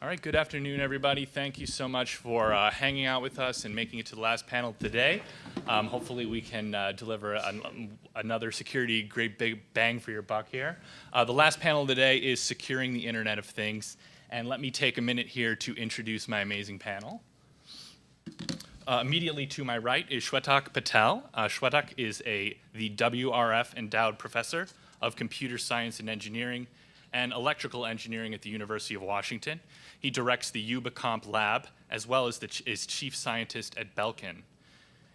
All right, good afternoon, everybody. Thank you so much for hanging out with us and making it to the last panel today. Hopefully we can deliver another security great big bang for your buck here. The last panel today is Securing the Internet of Things. And let me take a minute here to introduce my amazing panel. Immediately to my right is Shwetak Patel. Shwetak is the WRF Endowed Professor of Computer Science and Engineering and Electrical Engineering at the University of Washington. He directs the UBAComp lab, as well as is chief scientist at Belkin.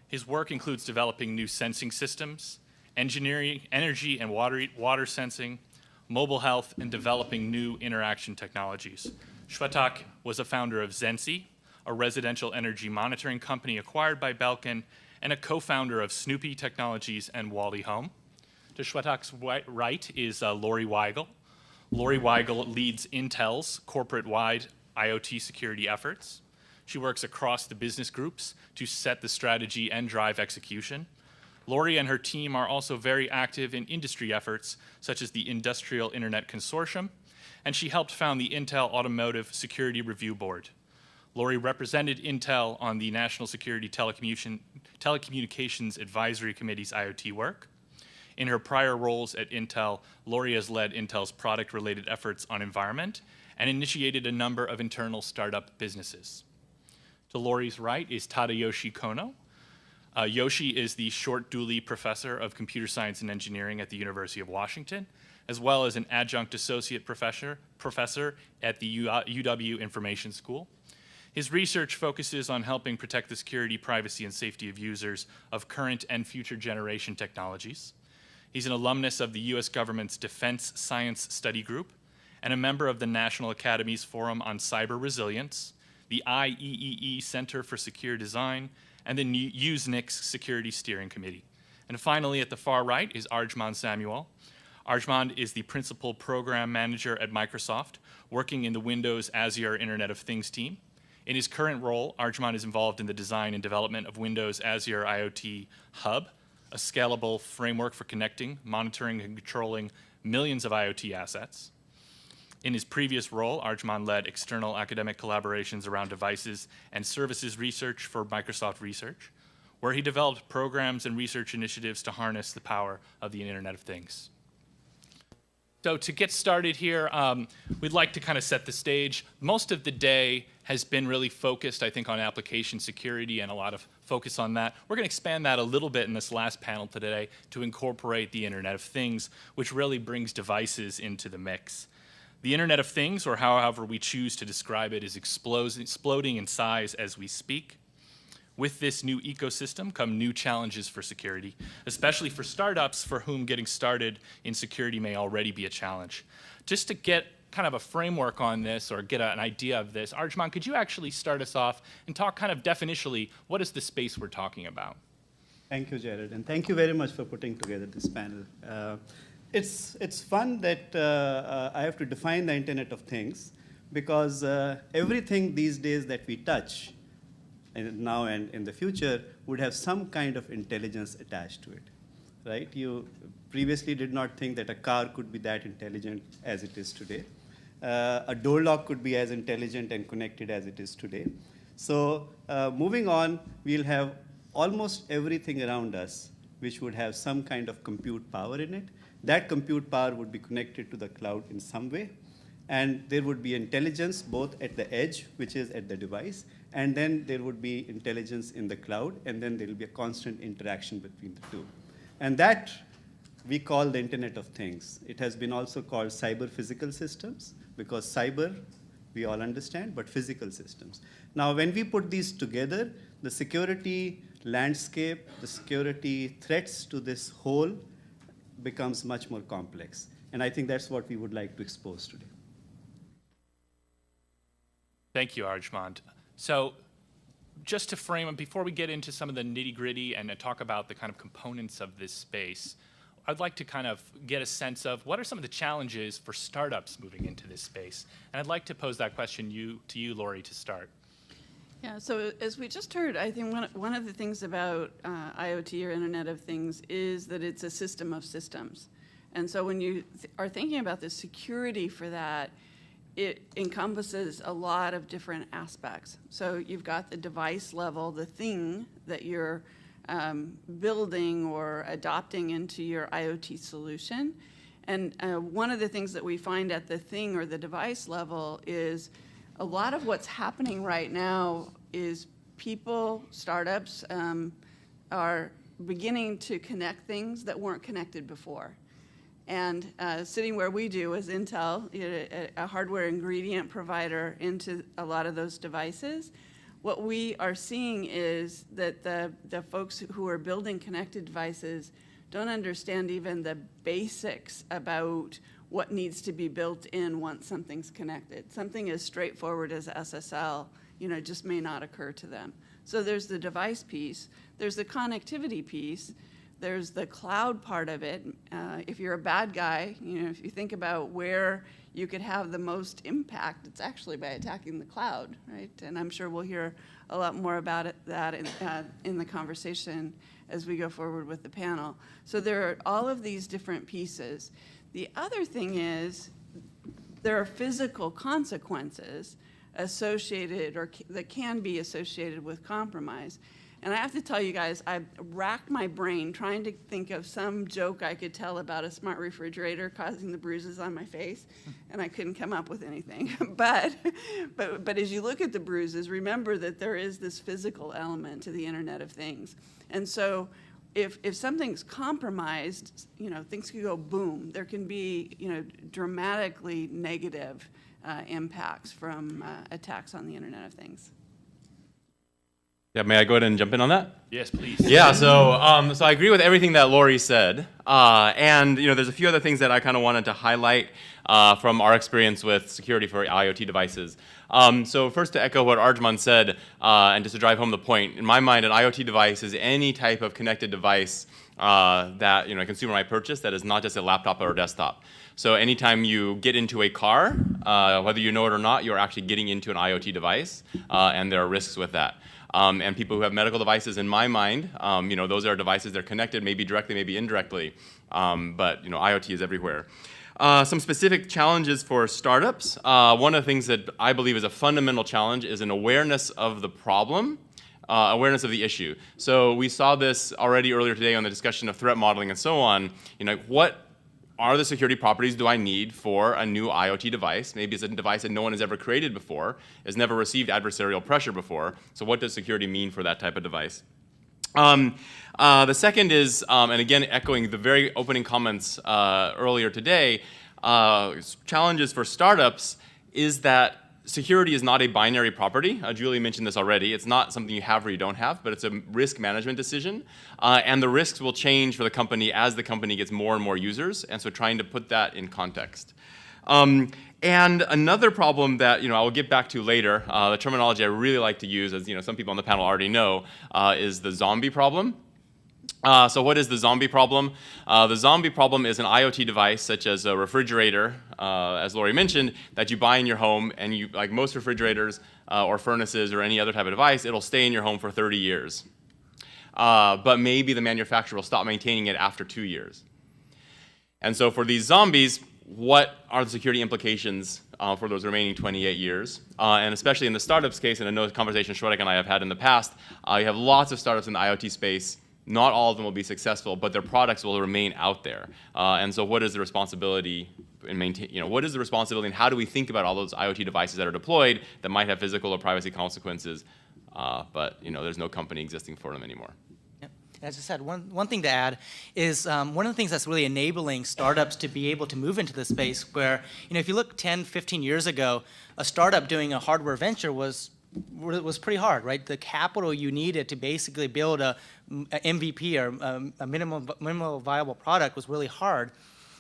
His work includes developing new sensing systems, engineering energy and water sensing, mobile health, and developing new interaction technologies. Shwetak was a founder of Zensi, a residential energy monitoring company acquired by Belkin, and a co-founder of Snoopy Technologies and Wally Home. To Shwetak's right is Lorie Wigle. Lorie Wigle leads Intel's corporate-wide IoT security efforts. She works across the business groups to set the strategy and drive execution. Lorie and her team are also very active in industry efforts, such as the Industrial Internet Consortium, and she helped found the Intel Automotive Security Review Board. Lorie represented Intel on the National Security Telecommunications Advisory Committee's IoT work. In her prior roles at Intel, Lorie has led Intel's product-related efforts on environment and initiated a number of internal startup businesses. To Lorie's right is Tadayoshi Kohno. Yoshi is the Short-Dooley Professor of Computer Science and Engineering at the University of Washington, as well as an adjunct associate professor at the UW Information School. His research focuses on helping protect the security, privacy, and safety of users of current and future generation technologies. He's an alumnus of the U.S. government's Defense Science Study Group and a member of the National Academy's Forum on Cyber Resilience, the IEEE Center for Secure Design, and the USENIX Security Steering Committee. And finally, at the far right is Arjmand Samuel. Arjmand is the Principal Program Manager at Microsoft, working in the Windows Azure Internet of Things team. In his current role, Arjmand is involved in the design and development of Windows Azure IoT Hub, a scalable framework for connecting, monitoring, and controlling millions of IoT assets. In his previous role, Arjmand led external academic collaborations around devices and services research for Microsoft Research, where he developed programs and research initiatives to harness the power of the Internet of Things. So to get started here, we'd like to kind of set the stage. Most of the day has been really focused, I think, on application security and a lot of focus on that. We're going to expand that a little bit in this last panel today to incorporate the Internet of Things, which really brings devices into the mix. The Internet of Things, or however we choose to describe it, is exploding in size as we speak. With this new ecosystem come new challenges for security, especially for startups for whom getting started in security may already be a challenge. Just to get kind of a framework on this or get an idea of this, Arjmand, could you actually start us off and talk kind of definitionally, what is the space we're talking about? Thank you, Jarad, and thank you very much for putting together this panel. It's fun that I have to define the Internet of Things because everything these days that we touch and now and in the future would have some kind of intelligence attached to it, right? You previously did not think that a car could be that intelligent as it is today. A door lock could be as intelligent and connected as it is today. So moving on, we'll have almost everything around us which would have some kind of compute power in it. That compute power would be connected to the cloud in some way. And there would be intelligence both at the edge, which is at the device, and then there would be intelligence in the cloud, and then there will be a constant interaction between the two. And that we call the Internet of Things. It has been also called cyber physical systems, because cyber, we all understand, but physical systems. Now, when we put these together, the security landscape, the security threats to this whole becomes much more complex. And I think that's what we would like to expose today. Thank you, Arjmand. So just to frame it, before we get into some of the nitty-gritty and talk about the kind of components of this space, I'd like to kind of get a sense of what are some of the challenges for startups moving into this space? And I'd like to pose that question to you, Lorie, to start. Yeah, so as we just heard, I think one of the things about IoT or Internet of Things is that it's a system of systems. And so when you are thinking about the security for that, it encompasses a lot of different aspects. So you've got the device level, the thing that you're building or adopting into your IoT solution. And one of the things that we find at the thing or the device level is a lot of what's happening right now is people, startups, are beginning to connect things that weren't connected before. And sitting where we do as Intel, a hardware ingredient provider into a lot of those devices, what we are seeing is that the folks who are building connected devices don't understand even the basics about what needs to be built in once something's connected. Something as straightforward as SSL, just may not occur to them. So there's the device piece, there's the connectivity piece, there's the cloud part of it. If you're a bad guy, if you think about where you could have the most impact, it's actually by attacking the cloud, right? And I'm sure we'll hear a lot more about that in the conversation as we go forward with the panel. So there are all of these different pieces. The other thing is there are physical consequences associated or that can be associated with compromise. And I have to tell you guys, I racked my brain trying to think of some joke I could tell about a smart refrigerator causing the bruises on my face, and I couldn't come up with anything. But as you look at the bruises, remember that there is this physical element to the Internet of Things. And so if something's compromised, things can go boom. There can be, dramatically negative impacts from attacks on the Internet of Things. Yeah, may I go ahead and jump in on that? Yes, please. Yeah, so I agree with everything that Lorie said, and there's a few other things that I kind of wanted to highlight from our experience with security for IoT devices. So first, to echo what Arjmand said, and just to drive home the point, in my mind, an IoT device is any type of connected device that a consumer might purchase that is not just a laptop or a desktop. So anytime you get into a car, whether you know it or not, you're actually getting into an IoT device, and there are risks with that. And people who have medical devices, in my mind, those are devices that are connected, maybe directly, maybe indirectly, but IoT is everywhere. Some specific challenges for startups. One of the things that I believe is a fundamental challenge is an awareness of the problem, awareness of the issue. So we saw this already earlier today on the discussion of threat modeling and so on. What are the security properties do I need for a new IoT device? Maybe it's a device that no one has ever created before, has never received adversarial pressure before. So what does security mean for that type of device? The second is, and again echoing the very opening comments earlier today, challenges for startups is that security is not a binary property. Julie mentioned this already. It's not something you have or you don't have, but it's a risk management decision. And the risks will change for the company as the company gets more and more users, and so trying to put that in context. And another problem that I will get back to later, the terminology I really like to use, as some people on the panel already know, is the zombie problem. So what is the zombie problem? The zombie problem is an IoT device, such as a refrigerator, as Lorie mentioned, that you buy in your home, and you, like most refrigerators or furnaces or any other type of device, it'll stay in your home for 30 years. But maybe the manufacturer will stop maintaining it after 2 years. And so for these zombies, what are the security implications for those remaining 28 years? And especially in the startups case, and I know the conversation Shwetak and I have had in the past, you have lots of startups in the IoT space. Not all of them will be successful, but their products will remain out there. And so what is the responsibility in what is the responsibility and how do we think about all those IoT devices that are deployed that might have physical or privacy consequences, but there's no company existing for them anymore? Yep. As I said, one thing to add is one of the things that's really enabling startups to be able to move into this space where, if you look 10, 15 years ago, a startup doing a hardware venture was pretty hard, right? The capital you needed to basically build a MVP or a minimal viable product was really hard.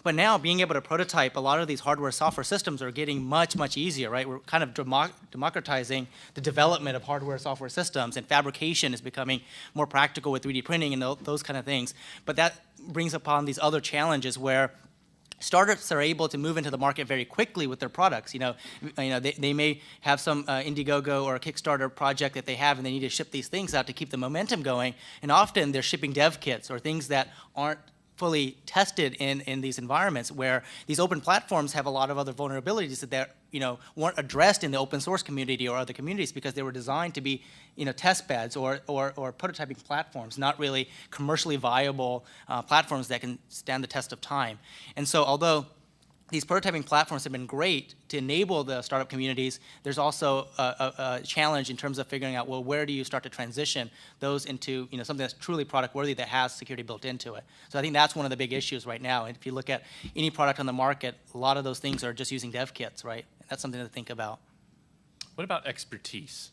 But now being able to prototype a lot of these hardware software systems are getting much, much easier, right? We're kind of democratizing the development of hardware software systems, and fabrication is becoming more practical with 3D printing and those kind of things. But that brings upon these other challenges where startups are able to move into the market very quickly with their products. They may have some Indiegogo or a Kickstarter project that they have, and they need to ship these things out to keep the momentum going. And often they're shipping dev kits or things that aren't fully tested in these environments where these open platforms have a lot of other vulnerabilities that weren't addressed in the open source community or other communities because they were designed to be test beds or prototyping platforms, not really commercially viable platforms that can stand the test of time. And so although these prototyping platforms have been great to enable the startup communities, there's also a challenge in terms of figuring out, well, where do you start to transition those into something that's truly product worthy that has security built into it. So I think that's one of the big issues right now. And if you look at any product on the market, a lot of those things are just using dev kits, right? That's something to think about. What about expertise?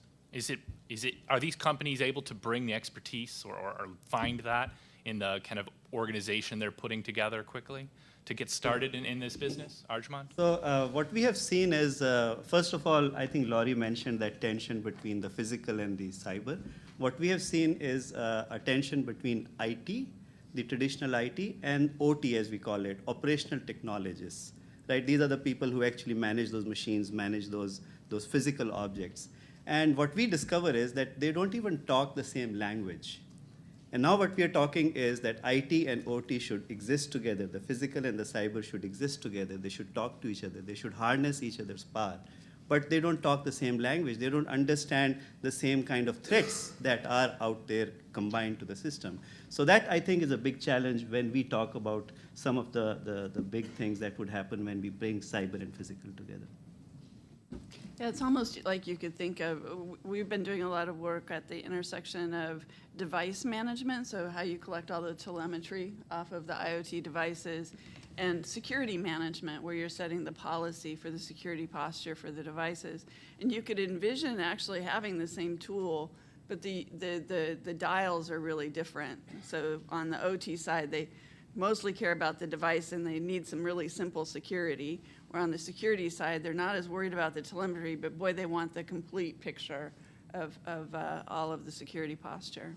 Are these companies able to bring the expertise or find that in the kind of organization they're putting together quickly to get started in this business? Arjmand? So what we have seen is, first of all, I think Lorie mentioned that tension between the physical and the cyber. What we have seen is a tension between IT, the traditional IT, and OT, as we call it, operational technologists. Right? These are the people who actually manage those machines, manage those physical objects. And what we discover is that they don't even talk the same language. And now what we are talking is that IT and OT should exist together. The physical and the cyber should exist together. They should talk to each other. They should harness each other's power. But they don't talk the same language. They don't understand the same kind of threats that are out there combined to the system. So that, I think, is a big challenge when we talk about some of the big things that would happen when we bring cyber and physical together. Yeah, it's almost like you could think of, we've been doing a lot of work at the intersection of device management, so how you collect all the telemetry off of the IoT devices, and security management, where you're setting the policy for the security posture for the devices. And you could envision actually having the same tool, but the dials are really different. So on the OT side, they mostly care about the device and they need some really simple security. Where on the security side, they're not as worried about the telemetry, but boy, they want the complete picture of all of the security posture.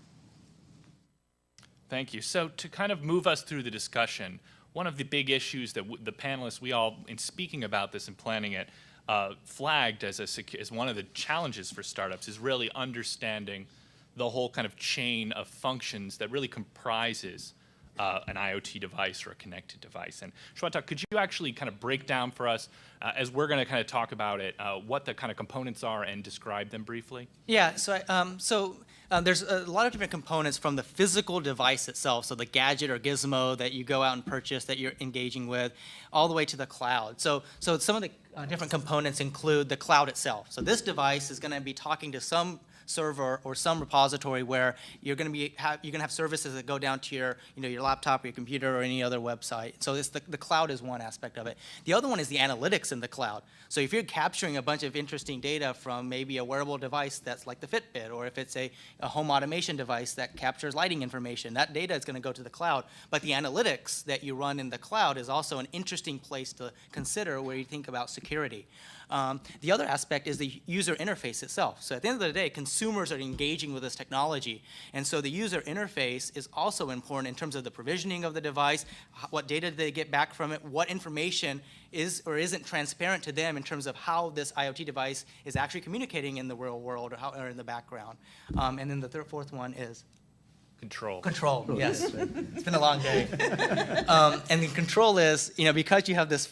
Thank you. So to kind of move us through the discussion, one of the big issues that the panelists, we all, in speaking about this and planning it, flagged as one of the challenges for startups is really understanding the whole kind of chain of functions that really comprises an IoT device or a connected device. And Shwetak, could you actually kind of break down for us, as we're going to kind of talk about it, what the kind of components are and describe them briefly? Yeah, so there's a lot of different components from the physical device itself, so the gadget or gizmo that you go out and purchase that you're engaging with, all the way to the cloud. So some of the different components include the cloud itself. So this device is going to be talking to some server or some repository where you're going to have services that go down to your your laptop or your computer or any other website. So the cloud is one aspect of it. The other one is the analytics in the cloud. So if you're capturing a bunch of interesting data from maybe a wearable device that's like the Fitbit, or if it's a home automation device that captures lighting information, that data is going to go to the cloud. But the analytics that you run in the cloud is also an interesting place to consider where you think about security. The other aspect is the user interface itself. So at the end of the day, consumers are engaging with this technology. And so the user interface is also important in terms of the provisioning of the device, what data do they get back from it, what information is or isn't transparent to them in terms of how this IoT device is actually communicating in the real world or in the background. And then the fourth one is? Control. Control, yes. It's been a long day. And the control is, because you have this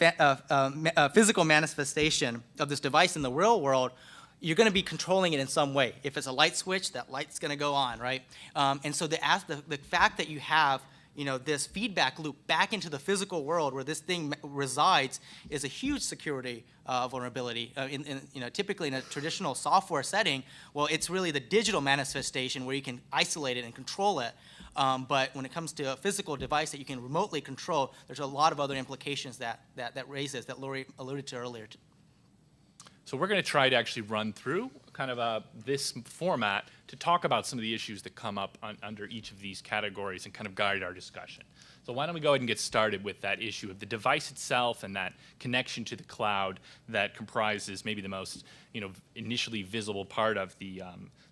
physical manifestation of this device in the real world, you're going to be controlling it in some way. If it's a light switch, that light's going to go on, right? And so the fact that you have this feedback loop back into the physical world where this thing resides is a huge security vulnerability. Typically in a traditional software setting, well, it's really the digital manifestation where you can isolate it and control it. But when it comes to a physical device that you can remotely control, there's a lot of other implications that raises that Lorie alluded to earlier. So we're going to try to actually run through kind of this format to talk about some of the issues that come up under each of these categories and kind of guide our discussion. So why don't we go ahead and get started with that issue of the device itself and that connection to the cloud that comprises maybe the most initially visible part of the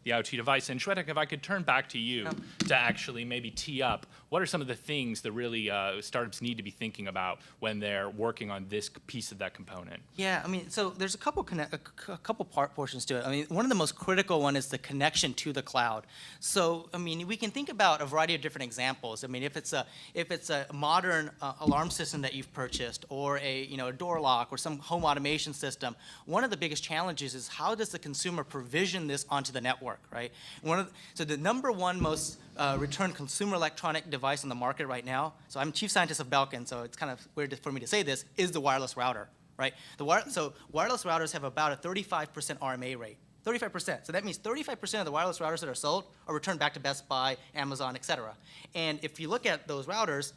IoT device. And Shwetak, if I could turn back to you to actually maybe tee up, what are some of the things that really startups need to be thinking about when they're working on this piece of that component? Yeah, so there's a couple portions to it. One of the most critical one is the connection to the cloud. So, I mean, we can think about a variety of different examples. I mean, if it's a modern alarm system that you've purchased, or a door lock, or some home automation system, one of the biggest challenges is how does the consumer provision this onto the network, right? So the number one most returned consumer electronic device on the market right now, so I'm chief scientist of Belkin, so it's kind of weird for me to say this, is the wireless router, right? So wireless routers have about a 35% RMA rate. 35%. So that means 35% of the wireless routers that are sold are returned back to Best Buy, Amazon, et cetera. And if you look at those routers,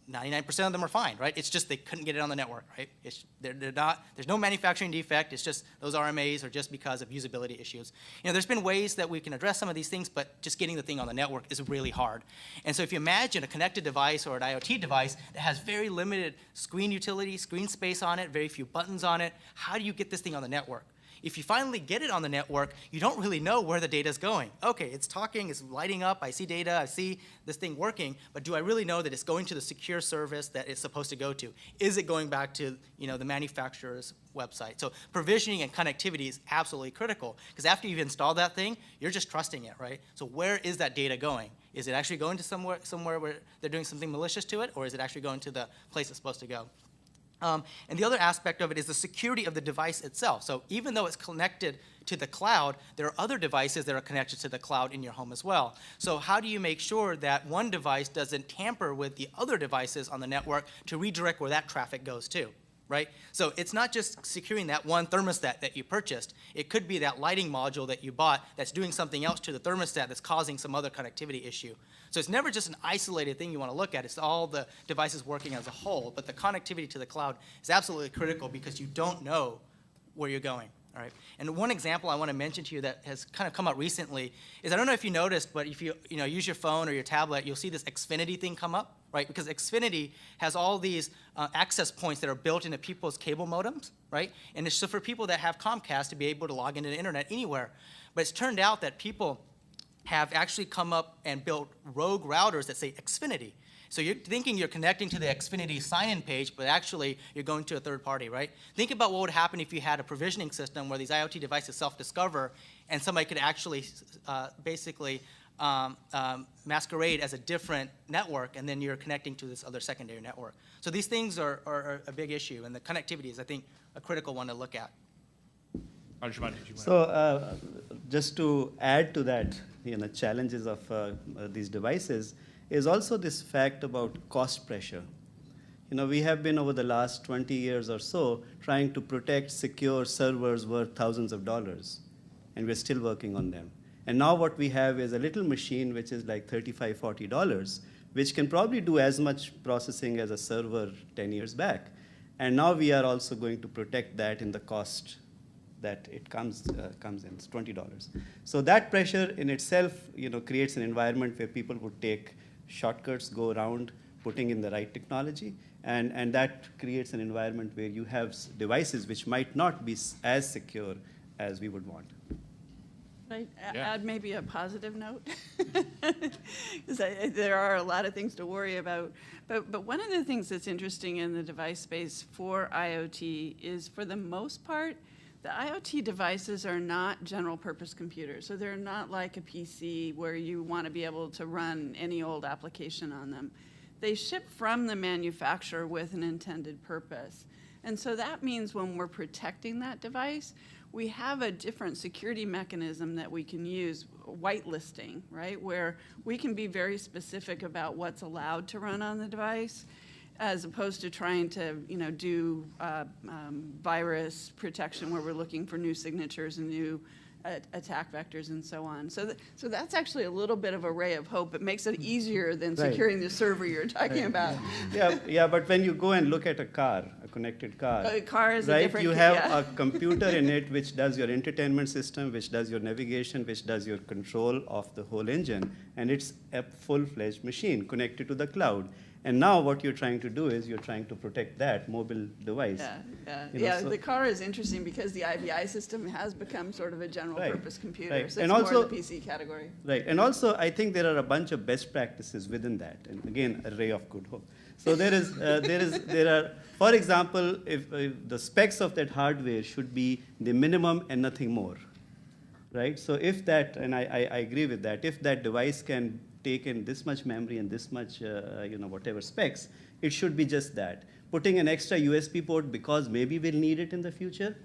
99% of them are fine, right? It's just they couldn't get it on the network, right? There's no manufacturing defect. It's just those RMAs are just because of usability issues. There's been ways that we can address some of these things, but just getting the thing on the network is really hard. And so if you imagine a connected device or an IoT device that has very limited screen utility, screen space on it, very few buttons on it, how do you get this thing on the network? If you finally get it on the network, you don't really know where the data is going. Okay, it's talking, it's lighting up, I see data, I see this thing working, but do I really know that it's going to the secure service that it's supposed to go to? Is it going back to the manufacturer's website? So provisioning and connectivity is absolutely critical, because after you've installed that thing, you're just trusting it, right? So where is that data going? Is it actually going to somewhere where they're doing something malicious to it, or is it actually going to the place it's supposed to go? And the other aspect of it is the security of the device itself. So even though it's connected to the cloud, there are other devices that are connected to the cloud in your home as well. So how do you make sure that one device doesn't tamper with the other devices on the network to redirect where that traffic goes to? Right? So it's not just securing that one thermostat that you purchased. It could be that lighting module that you bought that's doing something else to the thermostat that's causing some other connectivity issue. So it's never just an isolated thing you want to look at. It's all the devices working as a whole. But the connectivity to the cloud is absolutely critical because you don't know where you're going. All right. And one example I want to mention to you that has kind of come up recently is, I don't know if you noticed, but if you use your phone or your tablet, you'll see this Xfinity thing come up, right? Because Xfinity has all these access points that are built into people's cable modems, right? And it's so for people that have Comcast to be able to log into the internet anywhere. But it's turned out that people have actually come up and built rogue routers that say Xfinity. So you're thinking you're connecting to the Xfinity sign-in page, but actually you're going to a third party, right? Think about what would happen if you had a provisioning system where these IoT devices self-discover and somebody could actually basically masquerade as a different network, and then you're connecting to this other secondary network. So these things are a big issue, and the connectivity is, I think, a critical one to look at. Arjmand, did you want So just to add to that, challenges of these devices, is also this fact about cost pressure. We have been over the last 20 years or so trying to protect secure servers worth thousands of dollars, and we're still working on them. And now what we have is a little machine which is like $35, $40, which can probably do as much processing as a server 10 years back. And now we are also going to protect that in the cost that it comes in, it's $20. So that pressure in itself, creates an environment where people would take shortcuts, go around putting in the right technology, and that creates an environment where you have devices which might not be as secure as we would want. Right. Yeah. Add maybe a positive note, because there are a lot of things to worry about. But one of the things that's interesting in the device space for IoT is, for the most part, the IoT devices are not general purpose computers. So they're not like a PC where you want to be able to run any old application on them. They ship from the manufacturer with an intended purpose. And so that means when we're protecting that device, we have a different security mechanism that we can use, whitelisting, right? Where we can be very specific about what's allowed to run on the device, as opposed to trying to, do virus protection where we're looking for new signatures and new attack vectors and so on. So that's actually a little bit of a ray of hope. It makes it easier than Right. securing the server you're talking about. Yeah, but when you go and look at a connected car, A car is a right? different. You have yeah. a computer in it which does your entertainment system, which does your navigation, which does your control of the whole engine, and it's a full-fledged machine connected to the cloud. And now what you're trying to do is you're trying to protect that mobile device. So- The car is interesting because the IVI system has become sort of a general Right, purpose computer. right. So And it's more also- in the PC category. Right, and also I think there are a bunch of best practices within that, and again, a ray of good hope. So there are, for example, if the specs of that hardware should be the minimum and nothing more. right? So if that, and I agree with that, if that device can take in this much memory and this much, whatever specs, it should be just that. Putting an extra USB port because maybe we'll need it in the future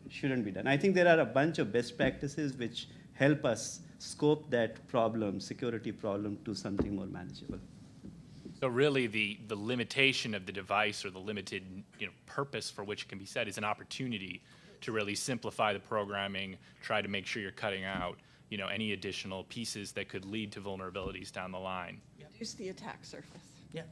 shouldn't be done. I think there are a bunch of best practices which help us scope that problem, security problem, to something more manageable. So really, the limitation of the device or the limited purpose for which it can be set is an opportunity to really simplify the programming, try to make sure you're cutting out any additional pieces that could lead to vulnerabilities down the line. Reduce the attack surface. Yeah.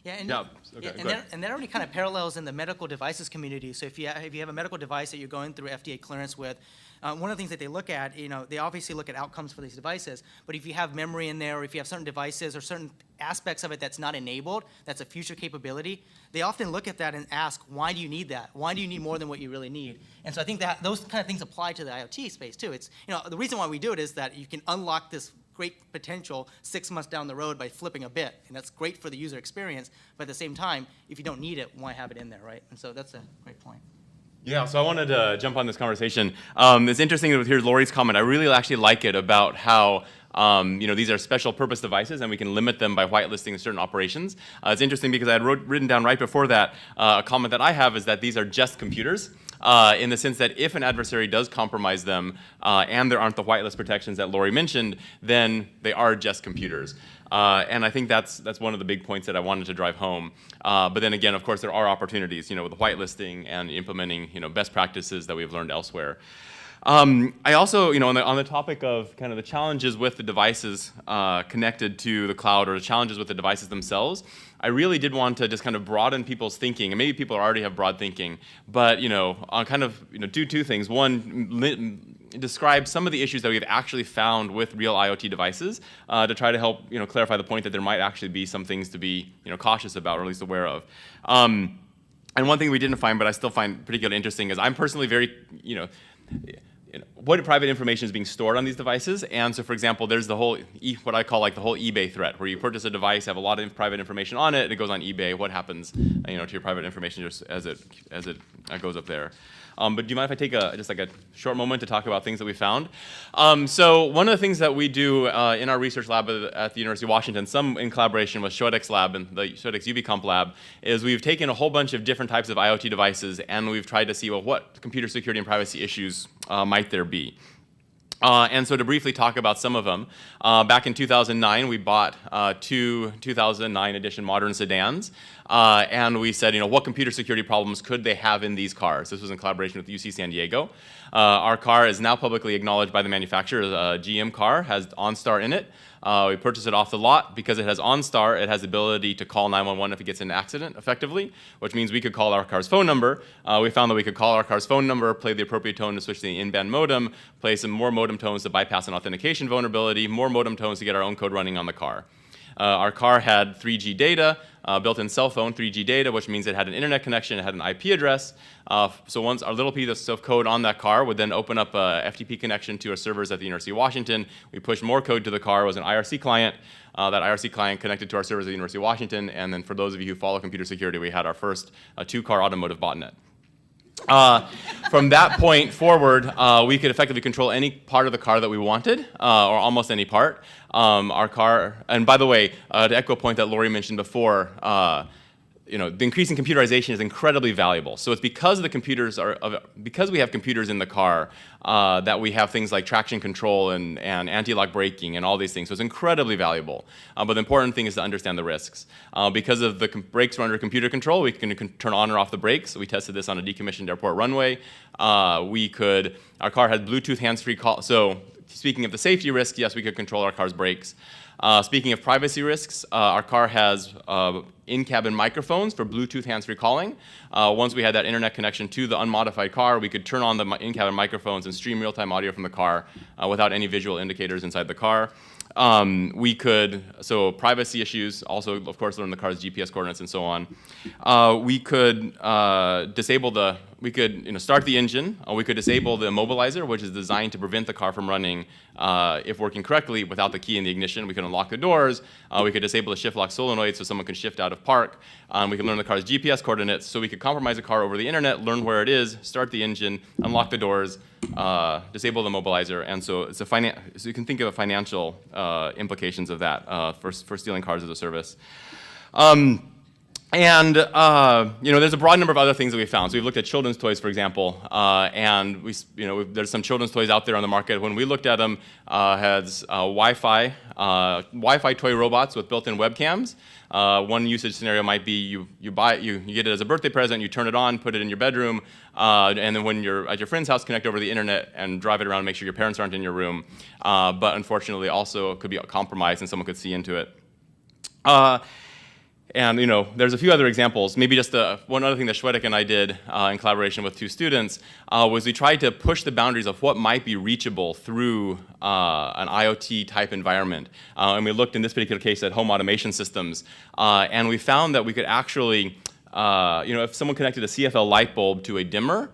Yeah, and, Yeah, okay, go ahead. and that already kind of parallels in the medical devices community. So if you have a medical device that you're going through FDA clearance with, one of the things that they look at, they obviously look at outcomes for these devices, but if you have memory in there, or if you have certain devices or certain aspects of it that's not enabled, that's a future capability, they often look at that and ask, why do you need that? Why do you need more than what you really need? And so I think that those kind of things apply to the IoT space too. It's, the reason why we do it is that you can unlock this great potential 6 months down the road by flipping a bit, and that's great for the user experience, but at the same time, if you don't need it, why have it in there, right? And so that's a great point. Yeah, so I wanted to jump on this conversation. It's interesting to hear Lorie's comment. I really actually like it about how these are special purpose devices and we can limit them by whitelisting certain operations. It's interesting because I had written down right before that a comment that I have is that these are just computers. In the sense that if an adversary does compromise them and there aren't the whitelist protections that Lorie mentioned, then they are just computers. And I think that's one of the big points that I wanted to drive home. But then again, of course, there are opportunities, with the whitelisting and implementing, best practices that we've learned elsewhere. I also, on the topic of kind of the challenges with the devices connected to the cloud or the challenges with the devices themselves, I really did want to just kind of broaden people's thinking, and maybe people already have broad thinking, but on kind of do two things. One, describe some of the issues that we've actually found with real IoT devices to try to help clarify the point that there might actually be some things to be cautious about or at least aware of. And one thing we didn't find, but I still find particularly interesting, is I'm personally very what private information is being stored on these devices. And so, for example, there's the whole, what I call like the whole eBay threat, where you purchase a device, have a lot of private information on it, and it goes on eBay. What happens, to your private information just as it goes up there? But do you mind if I take just like a short moment to talk about things that we found? So one of the things that we do in our research lab at the University of Washington, some in collaboration with Shwetak's lab and the Shwetak's UbiComp lab, is we've taken a whole bunch of different types of IoT devices and we've tried to see, well, what computer security and privacy issues might there be? And so to briefly talk about some of them, back in 2009, we bought two 2009 edition modern sedans, and we said, what computer security problems could they have in these cars? This was in collaboration with UC San Diego. Our car is now publicly acknowledged by the manufacturer. A GM car has OnStar in it. We purchased it off the lot because it has OnStar. It has the ability to call 911 if it gets in an accident effectively, which means we could call our car's phone number. We found that we could call our car's phone number, play the appropriate tone to switch to the in-band modem, play some more modem tones to bypass an authentication vulnerability, more modem tones to get our own code running on the car. Our car had 3G data, built-in cell phone 3G data, which means it had an internet connection, it had an IP address. So once our little piece of code on that car would then open up a FTP connection to our servers at the University of Washington. We pushed more code to the car. It was an IRC client. That IRC client connected to our servers at the University of Washington. And then for those of you who follow computer security, we had our first two-car automotive botnet. From that point forward, we could effectively control any part of the car that we wanted, or almost any part. Our car, and by the way, to echo a point that Lorie mentioned before, the increasing computerization is incredibly valuable. So it's because the computers because we have computers in the car that we have things like traction control and anti-lock braking and all these things. So it's incredibly valuable. But the important thing is to understand the risks. Because of the brakes are under computer control, we can turn on or off the brakes. We tested this on a decommissioned airport runway. Our car had Bluetooth hands-free call. So speaking of the safety risk, yes, we could control our car's brakes. Speaking of privacy risks, our car has in-cabin microphones for Bluetooth hands-free calling. Once we had that internet connection to the unmodified car, we could turn on the in-cabin microphones and stream real-time audio from the car without any visual indicators inside the car. So privacy issues, also, of course, learn the car's GPS coordinates and so on. We could start the engine. We could disable the immobilizer, which is designed to prevent the car from running if working correctly without the key in the ignition. We could could unlock the doors. We could disable the shift lock solenoid so someone could shift out of park. We could learn the car's GPS coordinates, so we could compromise a car over the internet, learn where it is, start the engine, unlock the doors, disable the mobilizer, and so it's so you can think of financial implications of that for stealing cars as a service. There's a broad number of other things that we found. So we've looked at children's toys, for example, and there's some children's toys out there on the market. When we looked at them, has Wi-Fi toy robots with built-in webcams. One usage scenario might be you get it as a birthday present, you turn it on, put it in your bedroom, and then when you're at your friend's house, connect over the internet and drive it around and make sure your parents aren't in your room. But unfortunately, also it could be compromised and someone could see into it. And there's a few other examples. Maybe just one other thing that Shwetak and I did in collaboration with 2 students was we tried to push the boundaries of what might be reachable through an IoT type environment. And we looked in this particular case at home automation systems. And we found that we could actually, if someone connected a CFL light bulb to a dimmer,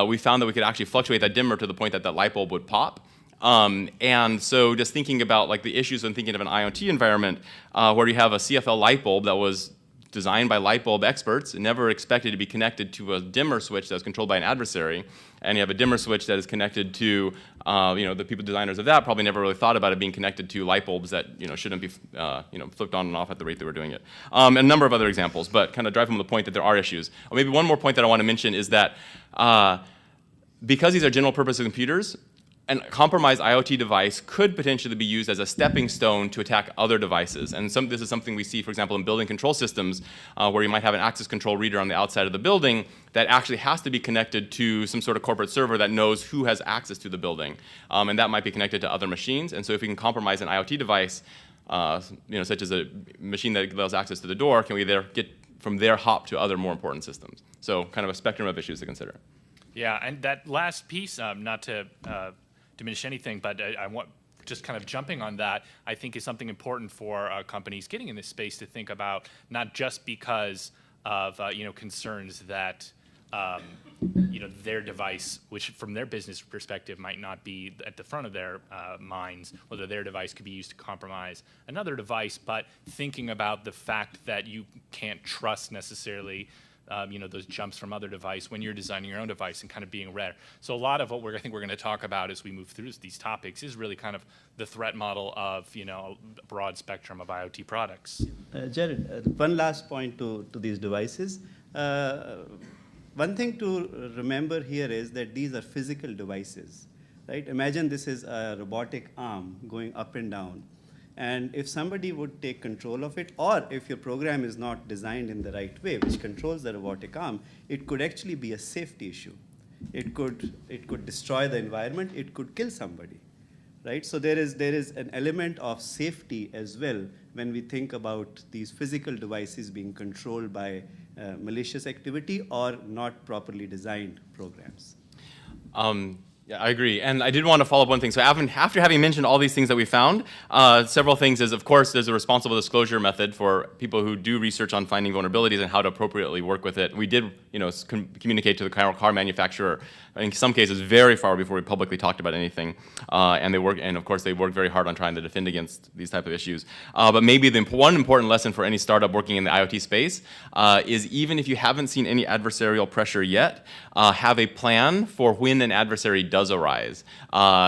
we found that we could actually fluctuate that dimmer to the point that that light bulb would pop. And so just thinking about like the issues when thinking of an IoT environment where you have a CFL light bulb that was designed by light bulb experts and never expected to be connected to a dimmer switch that's controlled by an adversary, and you have a dimmer switch that is connected to, the people designers of that probably never really thought about it being connected to light bulbs that shouldn't be flipped on and off at the rate they were doing it. And a number of other examples, but kind of drive home the point that there are issues. Maybe one more point that I want to mention is that because these are general purpose computers, a compromised IoT device could potentially be used as a stepping stone to attack other devices. And this is something we see, for example, in building control systems, where you might have an access control reader on the outside of the building that actually has to be connected to some sort of corporate server that knows who has access to the building. And that might be connected to other machines. And so if we can compromise an IoT device, such as a machine that allows access to the door, can we get from there hop to other more important systems? So kind of a spectrum of issues to consider. Yeah, and that last piece, not to diminish anything, but I want just kind of jumping on that, I think is something important for companies getting in this space to think about, not just because of concerns that their device, which from their business perspective might not be at the front of their minds, whether their device could be used to compromise another device, but thinking about the fact that you can't trust necessarily those jumps from other device when you're designing your own device and kind of being aware. So a lot of what I think we're going to talk about as we move through these topics is really kind of the threat model of a broad spectrum of IoT products. Jarad, one last point to these devices. One thing to remember here is that these are physical devices, right? Imagine this is a robotic arm going up and down. And if somebody would take control of it, or if your program is not designed in the right way, which controls the robotic arm, it could actually be a safety issue. It could destroy the environment. It could kill somebody, right? So there is an element of safety as well when we think about these physical devices being controlled by malicious activity or not properly designed programs. Yeah, I agree. And I did want to follow up one thing. So after having mentioned all these things that we found, several things is, of course, there's a responsible disclosure method for people who do research on finding vulnerabilities and how to appropriately work with it. We did, communicate to the car manufacturer, in some cases, very far before we publicly talked about anything. And of course, they worked very hard on trying to defend against these type of issues. But maybe the one important lesson for any startup working in the IoT space is even if you haven't seen any adversarial pressure yet, have a plan for when an adversary does arise.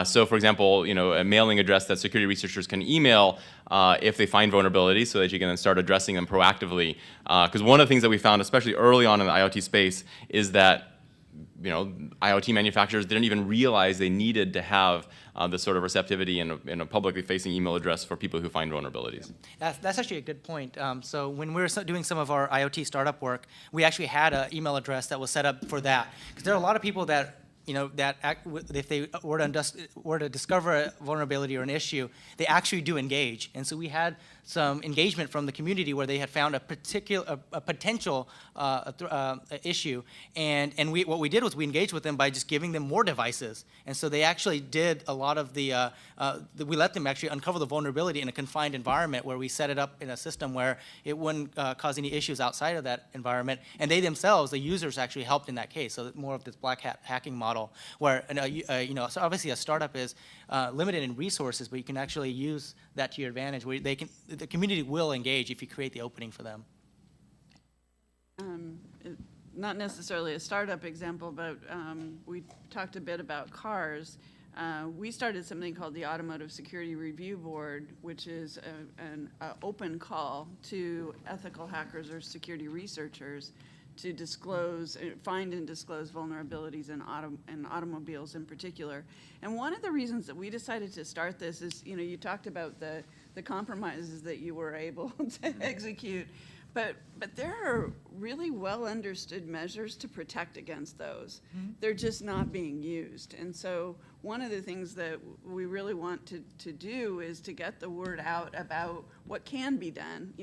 So for example, a mailing address that security researchers can email if they find vulnerabilities so that you can then start addressing them proactively. Because one of the things that we found, especially early on in the IoT space, is that IoT manufacturers didn't even realize they needed to have this sort of receptivity in a publicly facing email address for people who find vulnerabilities. That's actually a good point. So when we were doing some of our IoT startup work, we actually had an email address that was set up for that. Because there are a lot of people that if they were to discover a vulnerability or an issue, they actually do engage. And so we had some engagement from the community where they had found a potential issue, and what we did was we engaged with them by just giving them more devices, and so they actually did a lot of we let them actually uncover the vulnerability in a confined environment where we set it up in a system where it wouldn't cause any issues outside of that environment, and they themselves, the users, actually helped in that case. So more of this black hat hacking model, where so obviously a startup is limited in resources, but you can actually use that to your advantage, where the community will engage if you create the opening for them. Not necessarily a startup example, but we talked a bit about cars. We started something called the Automotive Security Review Board, which is an open call to ethical hackers or security researchers to find and disclose vulnerabilities in automobiles in particular. And one of the reasons that we decided to start this is, you talked about the compromises that you were able to execute, but there are really well understood measures to protect against those. Mm-hmm. They're just not being used. And so one of the things that we really want to do is to get the word out about what can be done.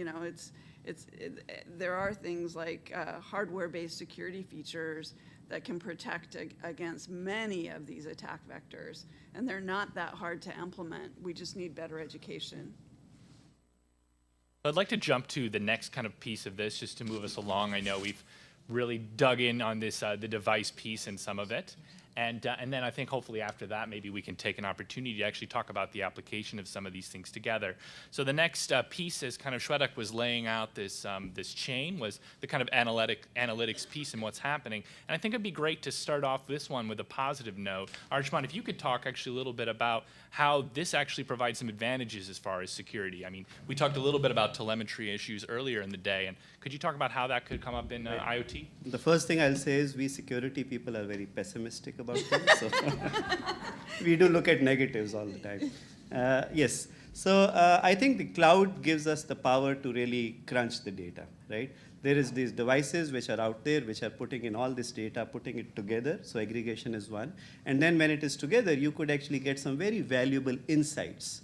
There are things like hardware-based security features that can protect against many of these attack vectors, and they're not that hard to implement. We just need better education. I'd like to jump to the next kind of piece of this, just to move us along. I know we've really dug in on this, the device piece and some of it. And then I think hopefully after that, maybe we can take an opportunity to actually talk about the application of some of these things together. So the next piece, as kind of Shwetak was laying out this chain, was the kind of analytics piece and what's happening. And I think it'd be great to start off this one with a positive note. Arjmand, if you could talk actually a little bit about how this actually provides some advantages as far as security. I mean, we talked a little bit about telemetry issues earlier in the day, and could you talk about how that could come up in IoT? The first thing I'll say is we security people are very pessimistic about things, so we do look at negatives all the time. Yes, so I think the cloud gives us the power to really crunch the data, right? There is these devices which are out there, which are putting in all this data, putting it together, so aggregation is one. And then when it is together, you could actually get some very valuable insights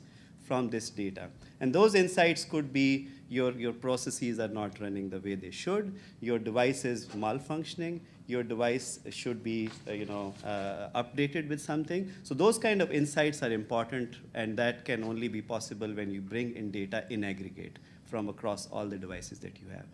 from this data. And those insights could be your processes are not running the way they should, your device is malfunctioning, your device should be updated with something. So those kind of insights are important, and that can only be possible when you bring in data in aggregate from across all the devices that you have.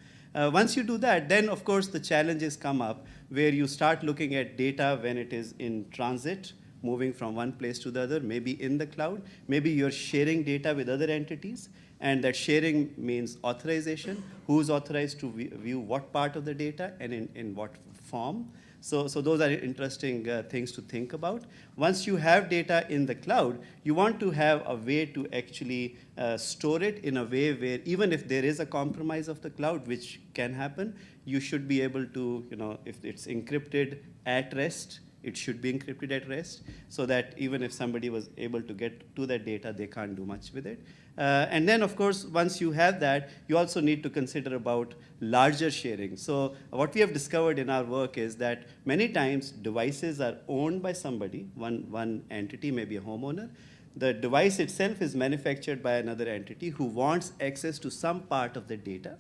Once you do that, then of course the challenges come up where you start looking at data when it is in transit, moving from one place to the other, maybe in the cloud, maybe you're sharing data with other entities, and that sharing means authorization, who's authorized to view what part of the data and in what form. So those are interesting things to think about. Once you have data in the cloud, you want to have a way to actually store it in a way where even if there is a compromise of the cloud, which can happen, you should be able to, if it's encrypted at rest, it should be encrypted at rest, so that even if somebody was able to get to that data, they can't do much with it. And then, of course, once you have that, you also need to consider about larger sharing. So what we have discovered in our work is that many times devices are owned by somebody, one entity, maybe a homeowner. The device itself is manufactured by another entity who wants access to some part of the data.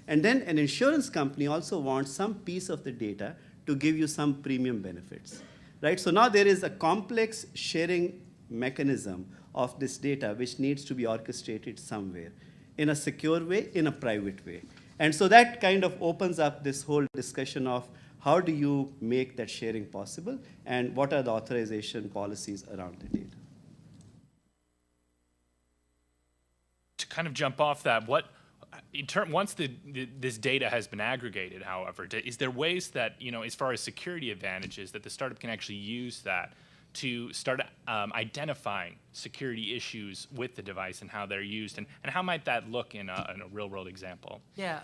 And then an insurance company also wants some piece of the data to give you some premium benefits, right? So now there is a complex sharing mechanism of this data which needs to be orchestrated somewhere in a secure way, in a private way. And so that kind of opens up this whole discussion of how do you make that sharing possible and what are the authorization policies around the data. To kind of jump off that, once this data has been aggregated, however, is there ways that, as far as security advantages, that the startup can actually use that to start identifying security issues with the device and how they're used, and how might that look in a real-world example? Yeah,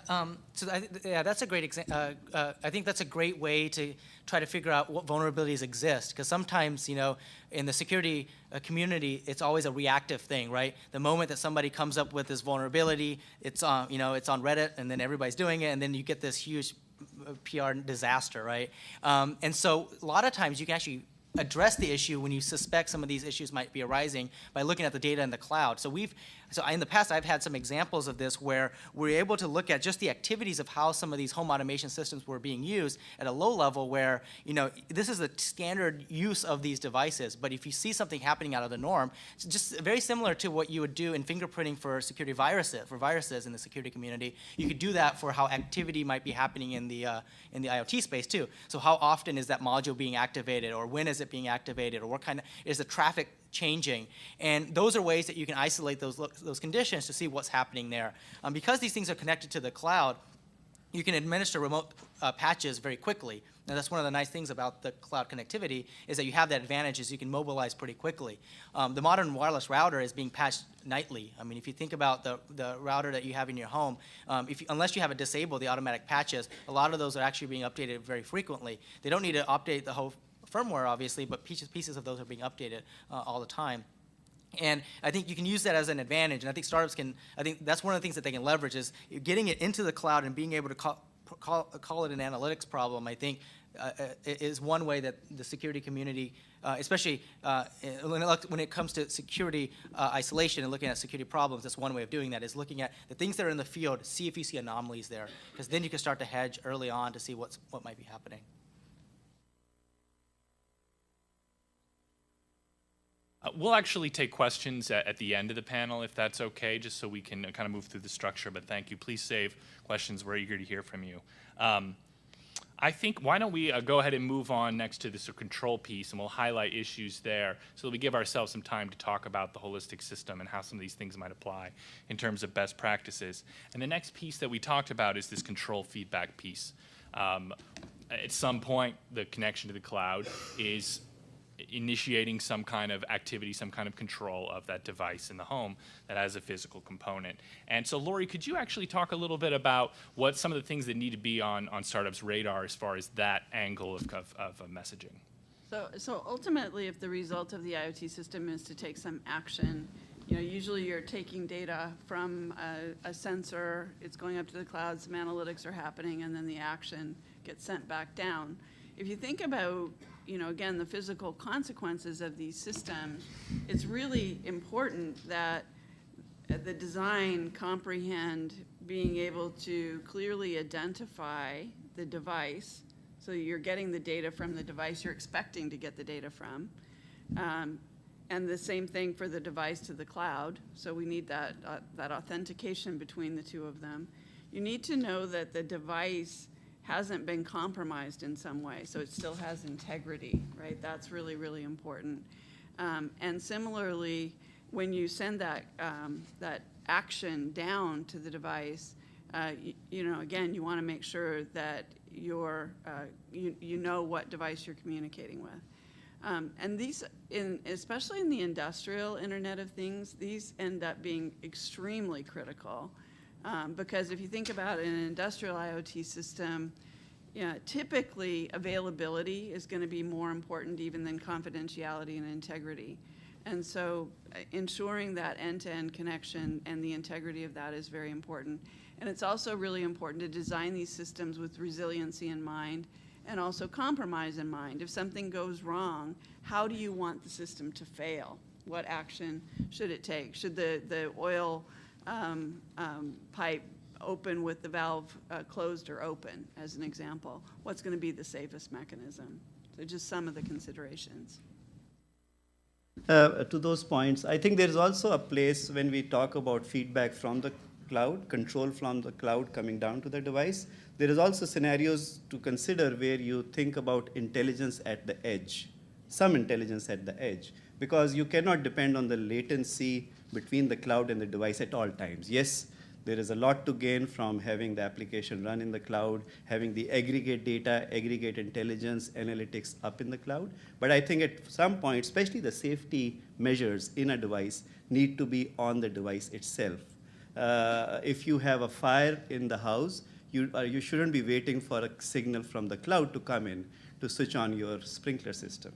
that's a great example. I think that's a great way to try to figure out what vulnerabilities exist, because sometimes, in the security community, it's always a reactive thing, right? The moment that somebody comes up with this vulnerability, it's on Reddit, and then everybody's doing it, and then you get this huge PR disaster, right? And so a lot of times you can actually address the issue when you suspect some of these issues might be arising by looking at the data in the cloud. So in the past, I've had some examples of this where we're able to look at just the activities of how some of these home automation systems were being used at a low level where, this is the standard use of these devices. But if you see something happening out of the norm, it's just very similar to what you would do in fingerprinting for security viruses in the security community. You could do that for how activity might be happening in the IoT space too. So how often is that module being activated, or when is it being activated, or what kind of, is the traffic changing? And those are ways that you can isolate those conditions to see what's happening there. Because these things are connected to the cloud, you can administer remote patches very quickly. Now, that's one of the nice things about the cloud connectivity is that you have that advantage is you can mobilize pretty quickly. The modern wireless router is being patched nightly. I mean, if you think about the router that you have in your home, unless you have it disabled, the automatic patches, a lot of those are actually being updated very frequently. They don't need to update the whole firmware, obviously, but pieces of those are being updated all the time. And I think you can use that as an advantage, and I think startups I think that's one of the things that they can leverage is getting it into the cloud and being able to call it an analytics problem, I think, is one way that the security community, especially when it comes to security isolation and looking at security problems, that's one way of doing that, is looking at the things that are in the field, see if you see anomalies there, because then you can start to hedge early on to see what might be happening. We'll actually take questions at the end of the panel, if that's okay, just so we can kind of move through the structure, but thank you. Please save questions. We're eager to hear from you. I think, why don't we go ahead and move on next to this control piece, and we'll highlight issues there so that we give ourselves some time to talk about the holistic system and how some of these things might apply in terms of best practices. And the next piece that we talked about is this control feedback piece. At some point, the connection to the cloud is initiating some kind of activity, some kind of control of that device in the home that has a physical component. And so, Lorie, could you actually talk a little bit about what some of the things that need to be on startups' radar as far as that angle of messaging? So ultimately, if the result of the IoT system is to take some action, usually you're taking data from a sensor, it's going up to the cloud, some analytics are happening, and then the action gets sent back down. If you think about again, the physical consequences of these systems, it's really important that the design comprehend being able to clearly identify the device, so you're getting the data from the device you're expecting to get the data from, and the same thing for the device to the cloud, so we need that authentication between the two of them. You need to know that the device hasn't been compromised in some way, so it still has integrity, right? That's really, really important. And similarly, when you send that action down to the device, again, you want to make sure that you know what device you're communicating with. And these, especially in the industrial Internet of Things, these end up being extremely critical. Because if you think about an industrial IoT system, typically availability is going to be more important even than confidentiality and integrity. And so ensuring that end-to-end connection and the integrity of that is very important. And it's also really important to design these systems with resiliency in mind and also compromise in mind. If something goes wrong, how do you want the system to fail? What action should it take? Should the oil pipe open with the valve closed or open, as an example? What's going to be the safest mechanism? So just some of the considerations. To those points, I think there is also a place when we talk about feedback from the cloud, control from the cloud coming down to the device. There is also scenarios to consider where you think about intelligence at the edge, some intelligence at the edge, because you cannot depend on the latency between the cloud and the device at all times. Yes, there is a lot to gain from having the application run in the cloud, having the aggregate data, aggregate intelligence, analytics up in the cloud. But I think at some point, especially the safety measures in a device need to be on the device itself. If you have a fire in the house, you shouldn't be waiting for a signal from the cloud to come in to switch on your sprinkler system,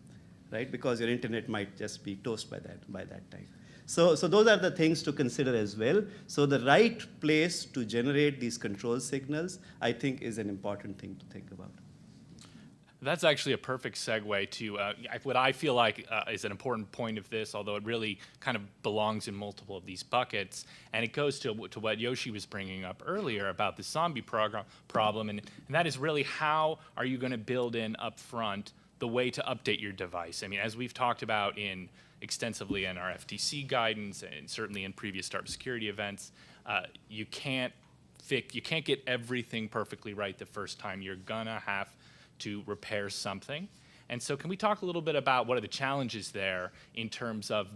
right? Because your internet might just be toast by that time. So those are the things to consider as well. So the right place to generate these control signals, I think, is an important thing to think about. That's actually a perfect segue to what I feel like is an important point of this, although it really kind of belongs in multiple of these buckets. And it goes to what Yoshi was bringing up earlier about the zombie problem. And that is really, how are you going to build in upfront the way to update your device? I mean, as we've talked about extensively in our FTC guidance and certainly in previous startup security events, you can't get everything perfectly right the first time. You're gonna have to repair something. And so can we talk a little bit about what are the challenges there in terms of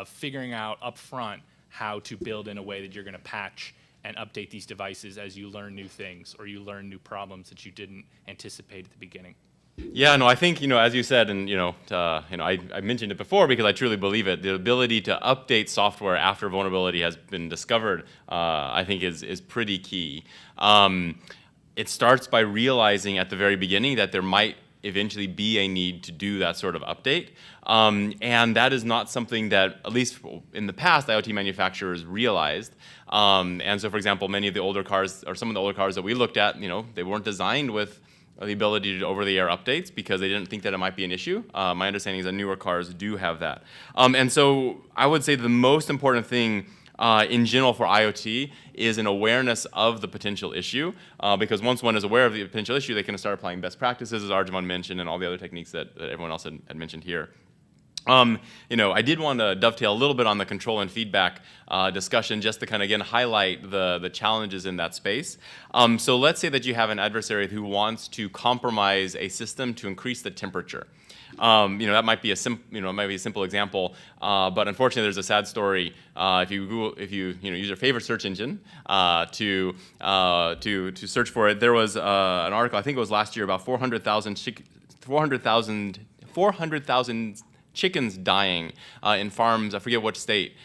figuring out upfront how to build in a way that you're gonna patch and update these devices as you learn new things or you learn new problems that you didn't anticipate at the beginning? Yeah, no, I think, as you said, and, I mentioned it before because I truly believe it, the ability to update software after vulnerability has been discovered, I think is pretty key. It starts by realizing at the very beginning that there might eventually be a need to do that sort of update. And that is not something that, at least in the past, IoT manufacturers realized. And so, for example, many of the older cars, or some of the older cars that we looked at, they weren't designed with the ability to do over-the-air updates because they didn't think that it might be an issue. My understanding is that newer cars do have that. And so I would say the most important thing in general for IoT is an awareness of the potential issue, because once one is aware of the potential issue, they can start applying best practices, as Arjmand mentioned, and all the other techniques that everyone else had mentioned here. I did want to dovetail a little bit on the control and feedback discussion, just to kind of, again, highlight the challenges in that space. So let's say that you have an adversary who wants to compromise a system to increase the temperature. That might be a simple example, but unfortunately, there's a sad story. If you use your favorite search engine to search for it, there was an article, I think it was last year, about 400,000 chickens dying in farms, I forget what state,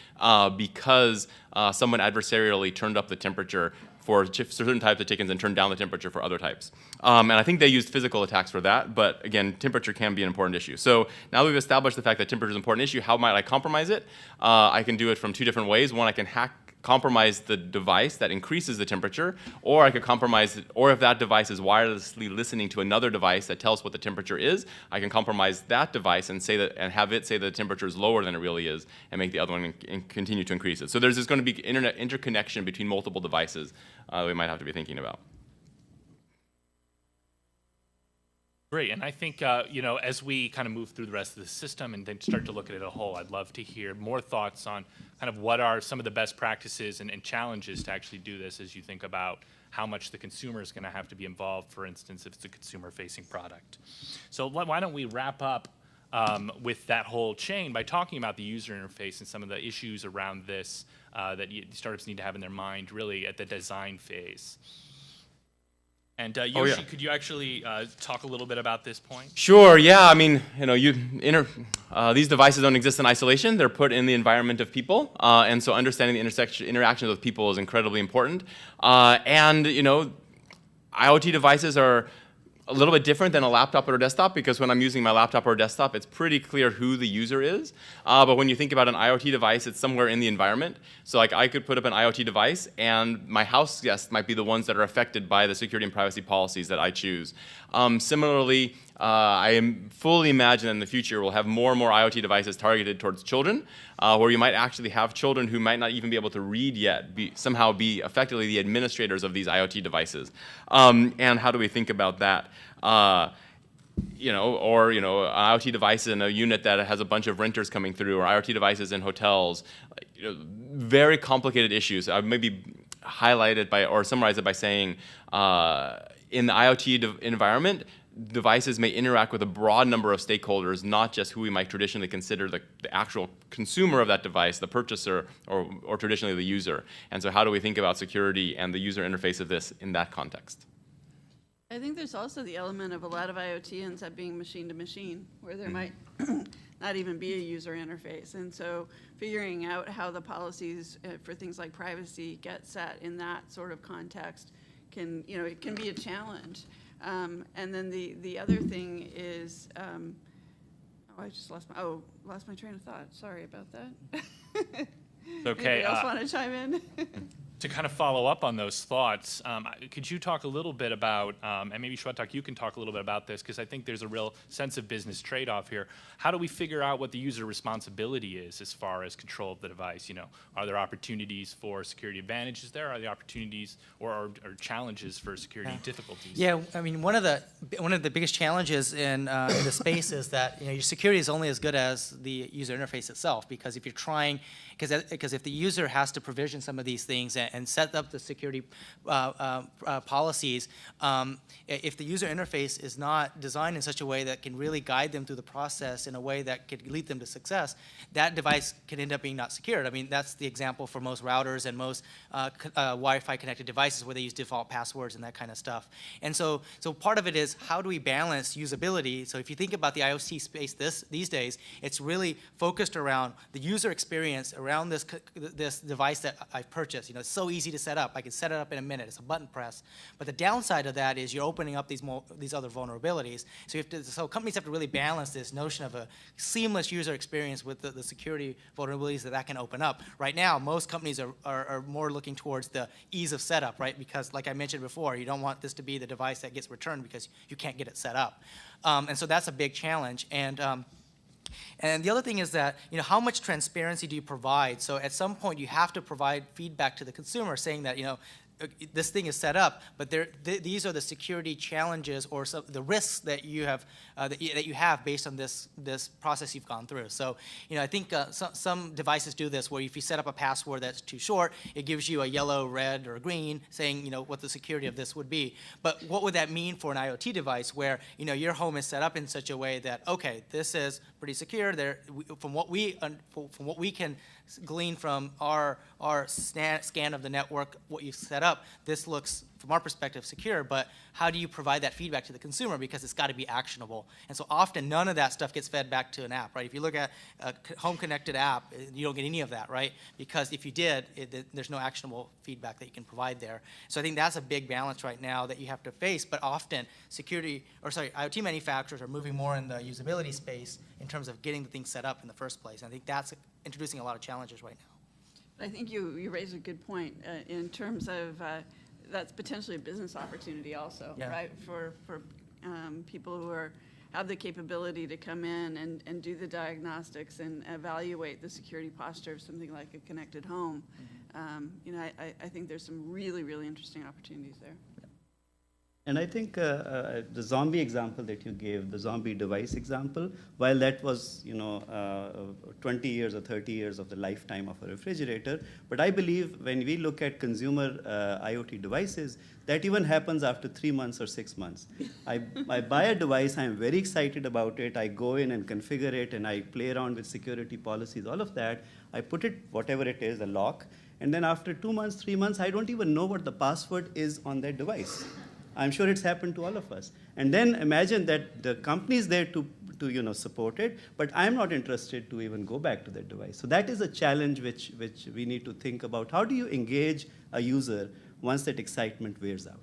because someone adversarially turned up the temperature for certain types of chickens and turned down the temperature for other types. And I think they used physical attacks for that, but again, temperature can be an important issue. So now we've established the fact that temperature is an important issue. How might I compromise it? I can do it from two different ways. One, I can compromise the device that increases the temperature, or I could compromise it, or if that device is wirelessly listening to another device that tells what the temperature is, I can compromise that device and say that, and have it say that the temperature is lower than it really is, and make the other one continue to increase it. So there's going to be interconnection between multiple devices that we might have to be thinking about. Great, and I think as we kind of move through the rest of the system and then start to look at it as a whole, I'd love to hear more thoughts on kind of what are some of the best practices and challenges to actually do this as you think about how much the consumer is going to have to be involved, for instance, if it's a consumer-facing product. So why don't we wrap up with that whole chain by talking about the user interface and some of the issues around this that startups need to have in their mind really at the design phase. And Yoshi, could you actually talk a little bit about this point? Sure. Yeah. I mean, these devices don't exist in isolation. They're put in the environment of people, and so understanding the interactions with people is incredibly important. And IoT devices are a little bit different than a laptop or a desktop, because when I'm using my laptop or desktop, it's pretty clear who the user is. But when you think about an IoT device, it's somewhere in the environment. So like I could put up an IoT device, and my house guests might be the ones that are affected by the security and privacy policies that I choose. Similarly, I fully imagine in the future we'll have more and more IoT devices targeted towards children, where you might actually have children who might not even be able to read yet, somehow be effectively the administrators of these IoT devices. And how do we think about that? Or an IoT device in a unit that has a bunch of renters coming through, or IoT devices in hotels. Very complicated issues. I maybe highlight it or summarize it by saying, in the IoT environment, devices may interact with a broad number of stakeholders, not just who we might traditionally consider the actual consumer of that device, the purchaser, or traditionally the user. And so how do we think about security and the user interface of this in that context? I think there's also the element of a lot of IoT ends up being machine to machine, where there might not even be a user interface. And so figuring out how the policies for things like privacy get set in that sort of context it can be a challenge. And then the other thing is, I just lost my train of thought. Sorry about that. Okay. Anybody else want to chime in? To kind of follow up on those thoughts, could you talk a little bit about, and maybe Shwetak, you can talk a little bit about this, because I think there's a real sense of business trade-off here. How do we figure out what the user responsibility is as far as control of the device? You know, are there opportunities for security advantages there? Are there opportunities or challenges for security difficulties? Yeah, I mean, one of the biggest challenges in the space is that, you know, your security is only as good as the user interface itself, because if you're trying, because if the user has to provision some of these things and set up the security policies, if the user interface is not designed in such a way that can really guide them through the process in a way that could lead them to success, that device can end up being not secured. I mean, that's the example for most routers and most Wi-Fi connected devices where they use default passwords and that kind of stuff. And so part of it is, how do we balance usability? So if you think about the IoT space these days, it's really focused around the user experience around this device that I've purchased. You know, it's so easy to set up. I can set it up in a minute. It's a button press. But the downside of that is you're opening up these other vulnerabilities. So companies have to really balance this notion of a seamless user experience with the security vulnerabilities that can open up. Right now, most companies are more looking towards the ease of setup, right? Because like I mentioned before, you don't want this to be the device that gets returned because you can't get it set up. And so that's a big challenge. And the other thing is that, you know, how much transparency do you provide? So at some point, you have to provide feedback to the consumer saying that, you know, this thing is set up, but these are the security challenges or the risks that you have based on this process you've gone through. So, you know, I think some devices do this, where if you set up a password that's too short, it gives you a yellow, red, or green saying, you know, what the security of this would be. But what would that mean for an IoT device where, you know, your home is set up in such a way that, okay, this is pretty secure. From what we can glean from our scan of the network, what you've set up, this looks, from our perspective, secure, but how do you provide that feedback to the consumer? Because it's got to be actionable. And so often, none of that stuff gets fed back to an app, right? If you look at a home-connected app, you don't get any of that, right? Because if you did, there's no actionable feedback that you can provide there. So I think that's a big balance right now that you have to face, but often IoT manufacturers are moving more in the usability space in terms of getting the thing set up in the first place. And I think that's introducing a lot of challenges right now. I think you raise a good point in terms of that's potentially a business opportunity also, Yeah. right? For people who have the capability to come in and do the diagnostics and evaluate the security posture of something like a connected home. Mm-hmm. You know, I think there's some really, really interesting opportunities there. And I think the zombie example that you gave, the zombie device example, while that was, you know, 20 years or 30 years of the lifetime of a refrigerator, but I believe when we look at consumer IoT devices, that even happens after 3 months or 6 months. I buy a device, I'm very excited about it, I go in and configure it, and I play around with security policies, all of that. I put it, whatever it is, a lock, and then after 2 months, 3 months, I don't even know what the password is on that device. I'm sure it's happened to all of us. And then imagine that the company is there to support it, but I'm not interested to even go back to that device. So that is a challenge which we need to think about. How do you engage a user once that excitement wears out?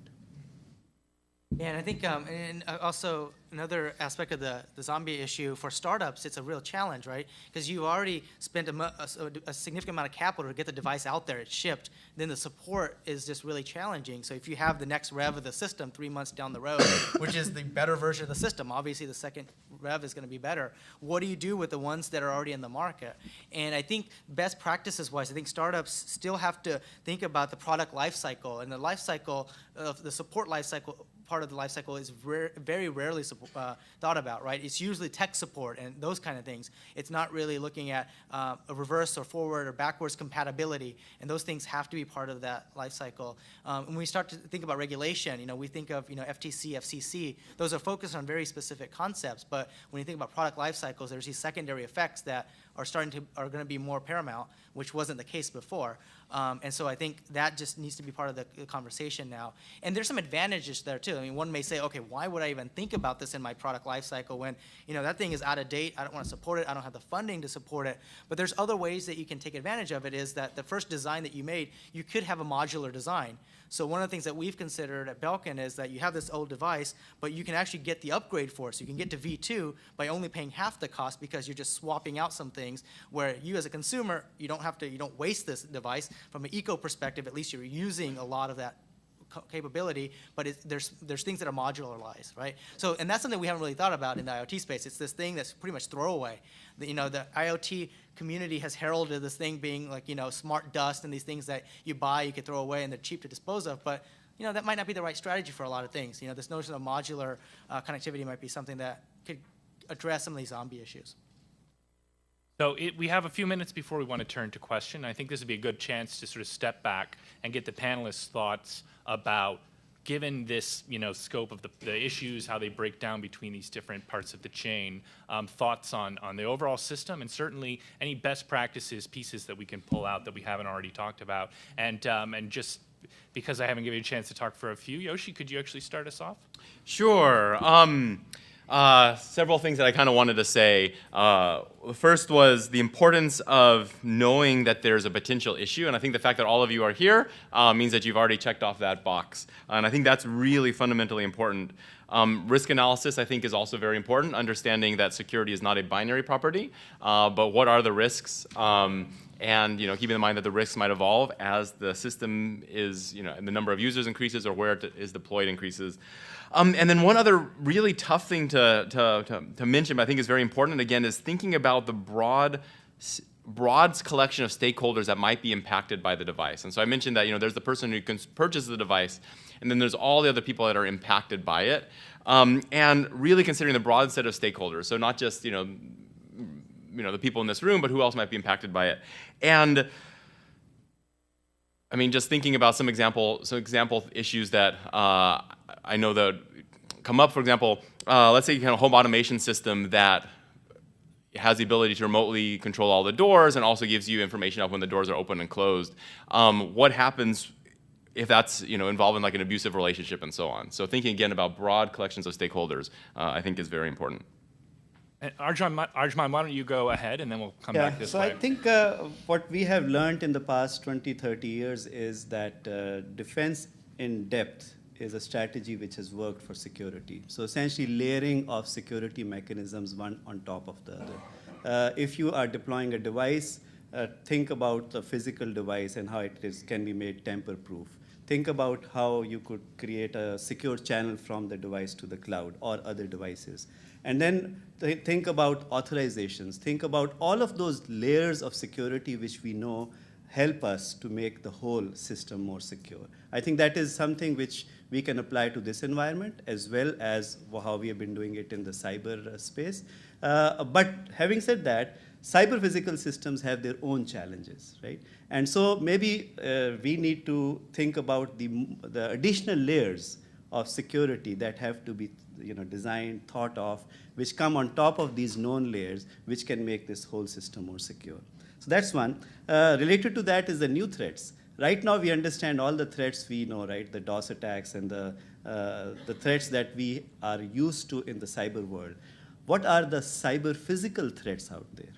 Yeah, and I think and also another aspect of the zombie issue for startups, it's a real challenge, right? Because you already spent a significant amount of capital to get the device out there, it's shipped, then the support is just really challenging. So if you have the next rev of the system 3 months down the road, which is the better version of the system, obviously the second rev is going to be better. What do you do with the ones that are already in the market? And I think best practices wise, I think startups still have to think about the product life cycle, and the life cycle of the support life cycle. Part of the life cycle is very rarely thought about, right? It's usually tech support and those kind of things. It's not really looking at a reverse or forward or backwards compatibility, and those things have to be part of that life cycle. When we start to think about regulation, you know, we think of, you know, FTC, FCC. Those are focused on very specific concepts, but when you think about product life cycles, there's these secondary effects that are going to be more paramount, which wasn't the case before. And so I think that just needs to be part of the conversation now. And there's some advantages there too. I mean, one may say, okay, why would I even think about this in my product lifecycle when, you know, that thing is out of date, I don't want to support it, I don't have the funding to support it. But there's other ways that you can take advantage of it. Is that the first design that you made, you could have a modular design. So one of the things that we've considered at Belkin is that you have this old device, but you can actually get the upgrade for it. So you can get to V2 by only paying half the cost because you're just swapping out something things, where you as a consumer, you don't waste this device. From an eco perspective, at least you're using a lot of that capability, but there's things that are modularized, right? So, and that's something we haven't really thought about in the IoT space. It's this thing that's pretty much throwaway. The IoT community has heralded this thing being like, smart dust and these things that you buy, you could throw away, and they're cheap to dispose of, but that might not be the right strategy for a lot of things. This notion of modular connectivity might be something that could address some of these zombie issues. So we have a few minutes before we want to turn to question. I think this would be a good chance to sort of step back and get the panelists' thoughts about, given this scope of the issues, how they break down between these different parts of the chain, thoughts on the overall system, and certainly any best practices, pieces that we can pull out that we haven't already talked about. And just because I haven't given you a chance to talk for a few, Yoshi, could you actually start us off? Sure. Several things that I kind of wanted to say. The first was the importance of knowing that there's a potential issue, and I think the fact that all of you are here means that you've already checked off that box. And I think that's really fundamentally important. Risk analysis, I think, is also very important, understanding that security is not a binary property, but what are the risks? And keeping in mind that the risks might evolve as the system is, and the number of users increases or where it is deployed increases. And then one other really tough thing to mention, but I think is very important, again, is thinking about the broad collection of stakeholders that might be impacted by the device. And so I mentioned that there's the person who can purchase the device, and then there's all the other people that are impacted by it, and really considering the broad set of stakeholders. So not just the people in this room, but who else might be impacted by it. And I mean, just thinking about some example issues that I know that come up. For example, let's say you have a home automation system that has the ability to remotely control all the doors and also gives you information of when the doors are open and closed. What happens if that's involved in like an abusive relationship and so on? So thinking again about broad collections of stakeholders, I think is very important. And Arjmand, why don't you go ahead, and then we'll come back this way. So I think what we have learned in the past 20, 30 years is that defense in depth is a strategy which has worked for security. So essentially layering of security mechanisms one on top of the other. If you are deploying a device, think about the physical device and how can be made tamper-proof. Think about how you could create a secure channel from the device to the cloud or other devices. And then think about authorizations. Think about all of those layers of security which we know help us to make the whole system more secure. I think that is something which we can apply to this environment as well as how we have been doing it in the cyber space. But having said that, cyber physical systems have their own challenges, right? And so maybe we need to think about the additional layers of security that have to be designed, thought of, which come on top of these known layers, which can make this whole system more secure. So that's one. Related to that is the new threats. Right now, we understand all the threats we know, right? The DOS attacks and the threats that we are used to in the cyber world. What are the cyber physical threats out there?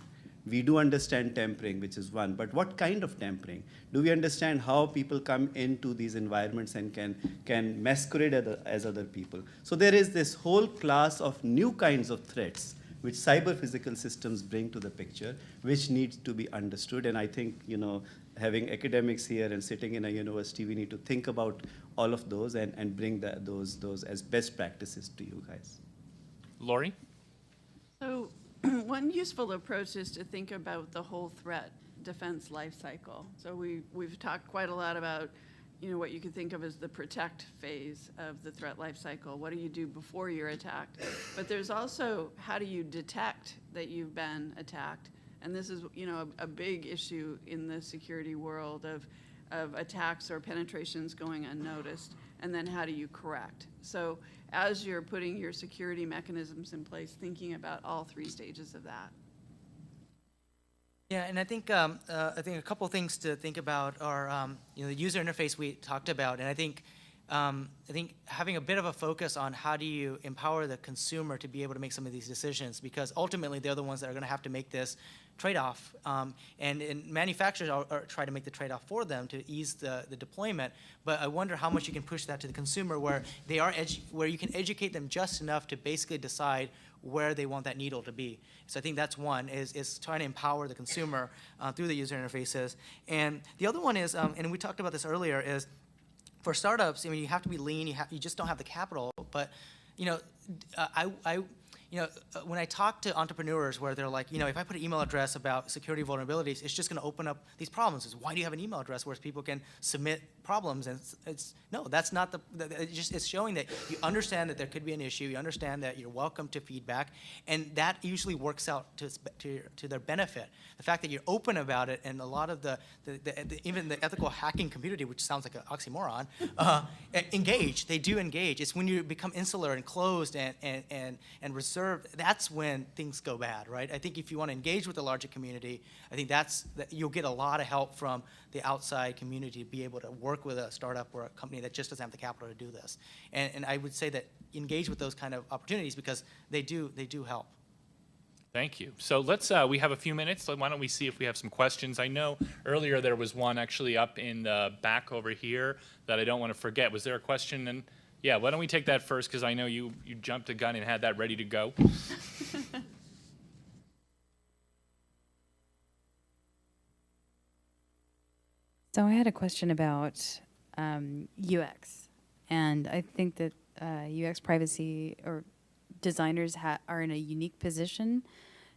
We do understand tampering, which is one, but what kind of tampering? Do we understand how people come into these environments and can masquerade as other people? So there is this whole class of new kinds of threats which cyber physical systems bring to the picture, which needs to be understood. And I think, having academics here and sitting in a university, we need to think about all of those and bring those as best practices to you guys. Lorie? So one useful approach is to think about the whole threat defense lifecycle. So we've talked quite a lot about what you could think of as the protect phase of the threat lifecycle. What do you do before you're attacked? But there's also how do you detect that you've been attacked? And this is a big issue in the security world of attacks or penetrations going unnoticed. And then how do you correct? So as you're putting your security mechanisms in place, thinking about all three stages of that. Yeah, and I think a couple things to think about are the user interface we talked about, and I think I think having a bit of a focus on how do you empower the consumer to be able to make some of these decisions, because ultimately they're the ones that are going to have to make this trade-off, and manufacturers are try to make the trade-off for them to ease the deployment. But I wonder how much you can push that to the consumer, where they are where you can educate them just enough to basically decide where they want that needle to be. So I think that's one, is trying to empower the consumer through the user interfaces. And the other one is, and we talked about this earlier, is for startups, I mean, you have to be lean. You just don't have the capital. But when I talk to entrepreneurs where they're like, if I put an email address about security vulnerabilities, it's just going to open up these problems. Is why do you have an email address where people can submit problems? And no, that's not it's showing that you understand that there could be an issue. You understand that you're welcome to feedback, and that usually works out to their benefit. The fact that you're open about it, and a lot of even the ethical hacking community, which sounds like an oxymoron, engage. They do engage. It's when you become insular and closed and reserved, that's when things go bad, right? I think if you want to engage with the larger community, I think you'll get a lot of help from the outside community to be able to work with a startup or a company that just doesn't have the capital to do this. And I would say that engage with those kind of opportunities, because they do help. Thank you. So we have a few minutes, so why don't we see if we have some questions. I know earlier there was one actually up in the back over here that I don't want to forget. Was there a question? And yeah, why don't we take that first, because I know you jumped the gun and had that ready to go. So I had a question about UX, and I think that UX privacy or designers are in a unique position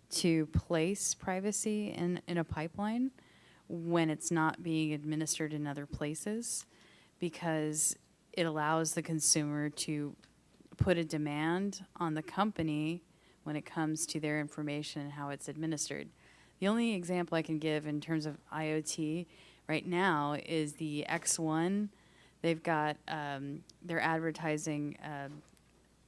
to place privacy in a pipeline when it's not being administered in other places, because it allows the consumer to put a demand on the company when it comes to their information and how it's administered. The only example I can give in terms of IoT right now is the X1. They've got, they're advertising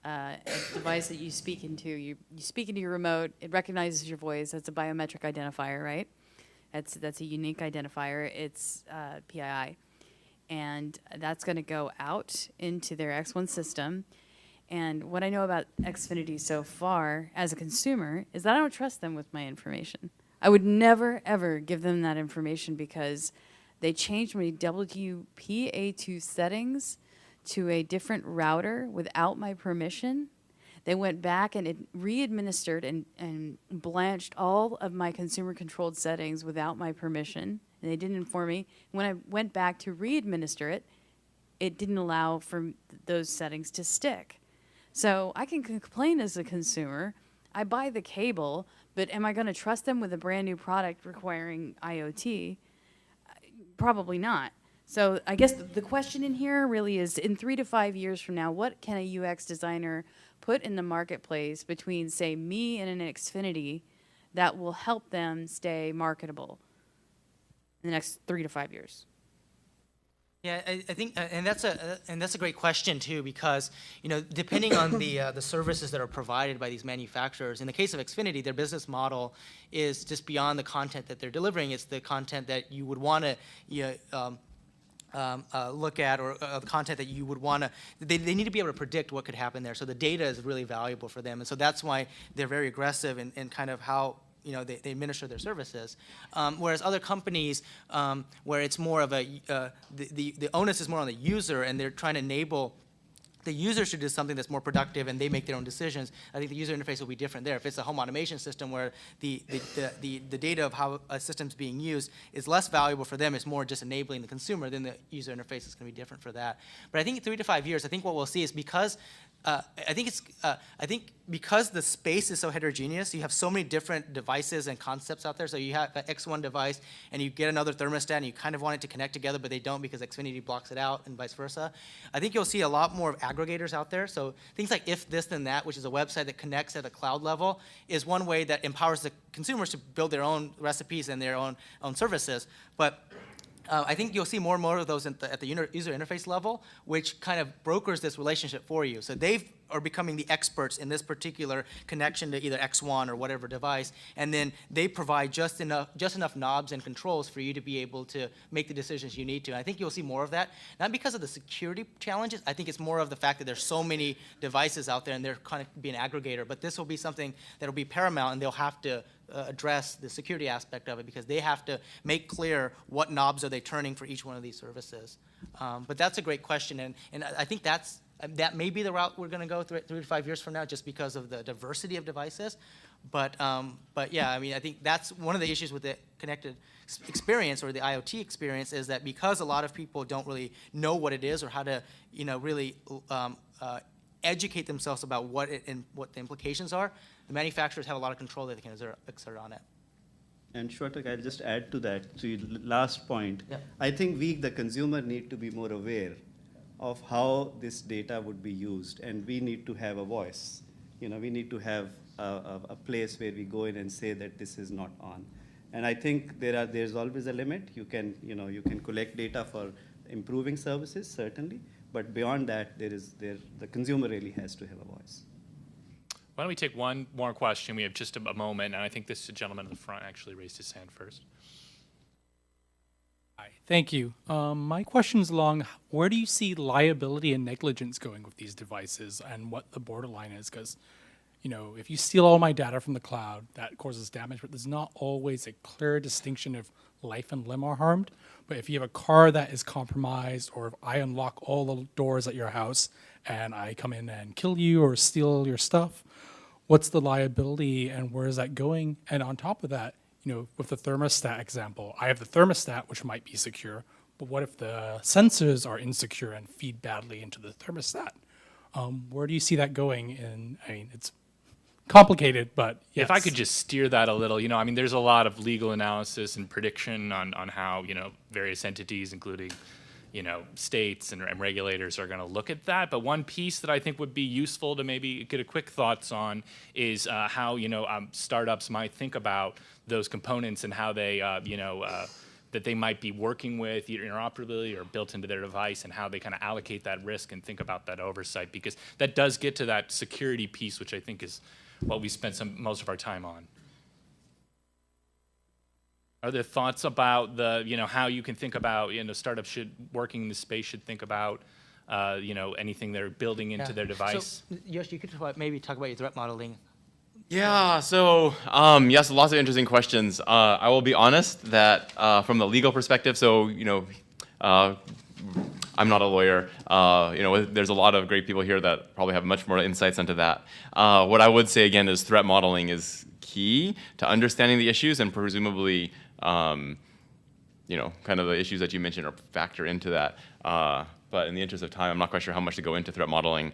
a device that you speak into. You speak into your remote, it recognizes your voice. That's a biometric identifier, right? That's a unique identifier. It's PII. And that's going to go out into their X1 system. And what I know about Xfinity so far as a consumer is that I don't trust them with my information. I would never, ever give them that information, because they changed my WPA2 settings to a different router without my permission. They went back and it re-administered and blanched all of my consumer-controlled settings without my permission, and they didn't inform me. When I went back to re-administer it, it didn't allow for those settings to stick. So I can complain as a consumer. I buy the cable, but am I going to trust them with a brand new product requiring IoT? Probably not. So I guess the question in here really is, in 3 to 5 years from now, what can a UX designer put in the marketplace between, say, me and an Xfinity that will help them stay marketable in the next 3 to 5 years? Yeah, I think, and that's a great question too, because depending on the services that are provided by these manufacturers. In the case of Xfinity, their business model is just beyond the content that they're delivering. It's the content that you would want to look at, or the content that you would want to. They need to be able to predict what could happen there. So the data is really valuable for them, and so that's why they're very aggressive in kind of how they administer their services. Whereas other companies, where it's more of the onus is more on the user, and they're trying to enable the users to do something that's more productive, and they make their own decisions. I think the user interface will be different there. If it's a home automation system where the data of how a system's being used is less valuable for them, it's more just enabling the consumer, then the user interface is going to be different for that. But I think in 3 to 5 years, I think what we'll see is, because I think because the space is so heterogeneous, you have so many different devices and concepts out there. So you have an X1 device, and you get another thermostat, and you kind of want it to connect together, but they don't because Xfinity blocks it out, and vice versa. I think you'll see a lot more of aggregators out there. So things like If This Then That, which is a website that connects at a cloud level, is one way that empowers the consumers to build their own recipes and their own services. But I think you'll see more and more of those at the user interface level, which kind of brokers this relationship for you. So they've are becoming the experts in this particular connection to either X1 or whatever device, and then they provide just enough knobs and controls for you to be able to make the decisions you need to. And I think you'll see more of that, not because of the security challenges. I think it's more of the fact that there's so many devices out there and they're kind of be an aggregator. But this will be something that will be paramount, and they'll have to address the security aspect of it because they have to make clear what knobs are they turning for each one of these services. But that's a great question, and I think that may be the route we're going to go 3 to 5 years from now, just because of the diversity of devices. But yeah, I mean, I think that's one of the issues with the connected experience or the IoT experience is that because a lot of people don't really know what it is or how to, really educate themselves about what it and what the implications are, the manufacturers have a lot of control that they can exert on it. And Shwetak, I'll just add to that, to your last point. Yep. I think we, the consumer, need to be more aware of how this data would be used, and we need to have a voice. We need to have a place where we go in and say that this is not on. And I think there's always a limit. You can collect data for improving services, certainly, but beyond that, the consumer really has to have a voice. Why don't we take one more question? We have just a moment, and I think this gentleman in the front actually raised his hand first. Hi, thank you. My question's along, where do you see liability and negligence going with these devices and what the borderline is? Because, if you steal all my data from the cloud, that causes damage, but there's not always a clear distinction if life and limb are harmed. But if you have a car that is compromised, or if I unlock all the doors at your house and I come in and kill you or steal your stuff, what's the liability and where is that going? And on top of that, with the thermostat example, I have the thermostat, which might be secure, but what if the sensors are insecure and feed badly into the thermostat? Where do you see that going? It's complicated, but yes. If I could just steer that a little, there's a lot of legal analysis and prediction on how, various entities, including, states and regulators are going to look at that. But one piece that I think would be useful to maybe get a quick thoughts on is how, startups might think about those components and how they, that they might be working with, either interoperability or built into their device, and how they kind of allocate that risk and think about that oversight, because that does get to that security piece, which I think is what we spent most of our time on. Are there thoughts about how you can think about, startups working in this space should think about, anything they're building into their device? So, Yosh, you could maybe talk about your threat modeling. Yeah, so yes, lots of interesting questions. I will be honest that from the legal perspective, so I'm not a lawyer. There's a lot of great people here that probably have much more insights into that. What I would say again is threat modeling is key to understanding the issues, and presumably, kind of the issues that you mentioned are factor into that. But in the interest of time, I'm not quite sure how much to go into threat modeling.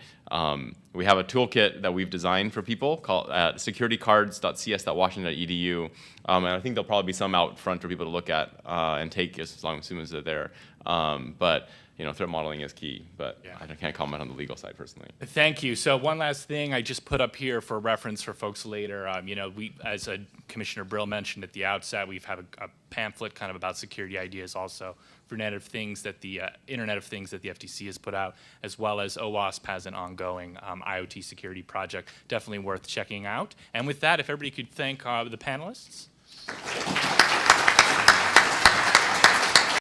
We have a toolkit that we've designed for people called at securitycards.cs.washington.edu, and I think there'll probably be some out front for people to look at and take as soon as they're there. But threat modeling is key, but yeah. I can't comment on the legal side personally. Thank you. So one last thing I just put up here for reference for folks later. We, as Commissioner Brill mentioned at the outset, we've had a pamphlet kind of about security ideas also for Internet of Things that the FTC has put out, as well as OWASP has an ongoing IoT security project. Definitely worth checking out. And with that, if everybody could thank the panelists.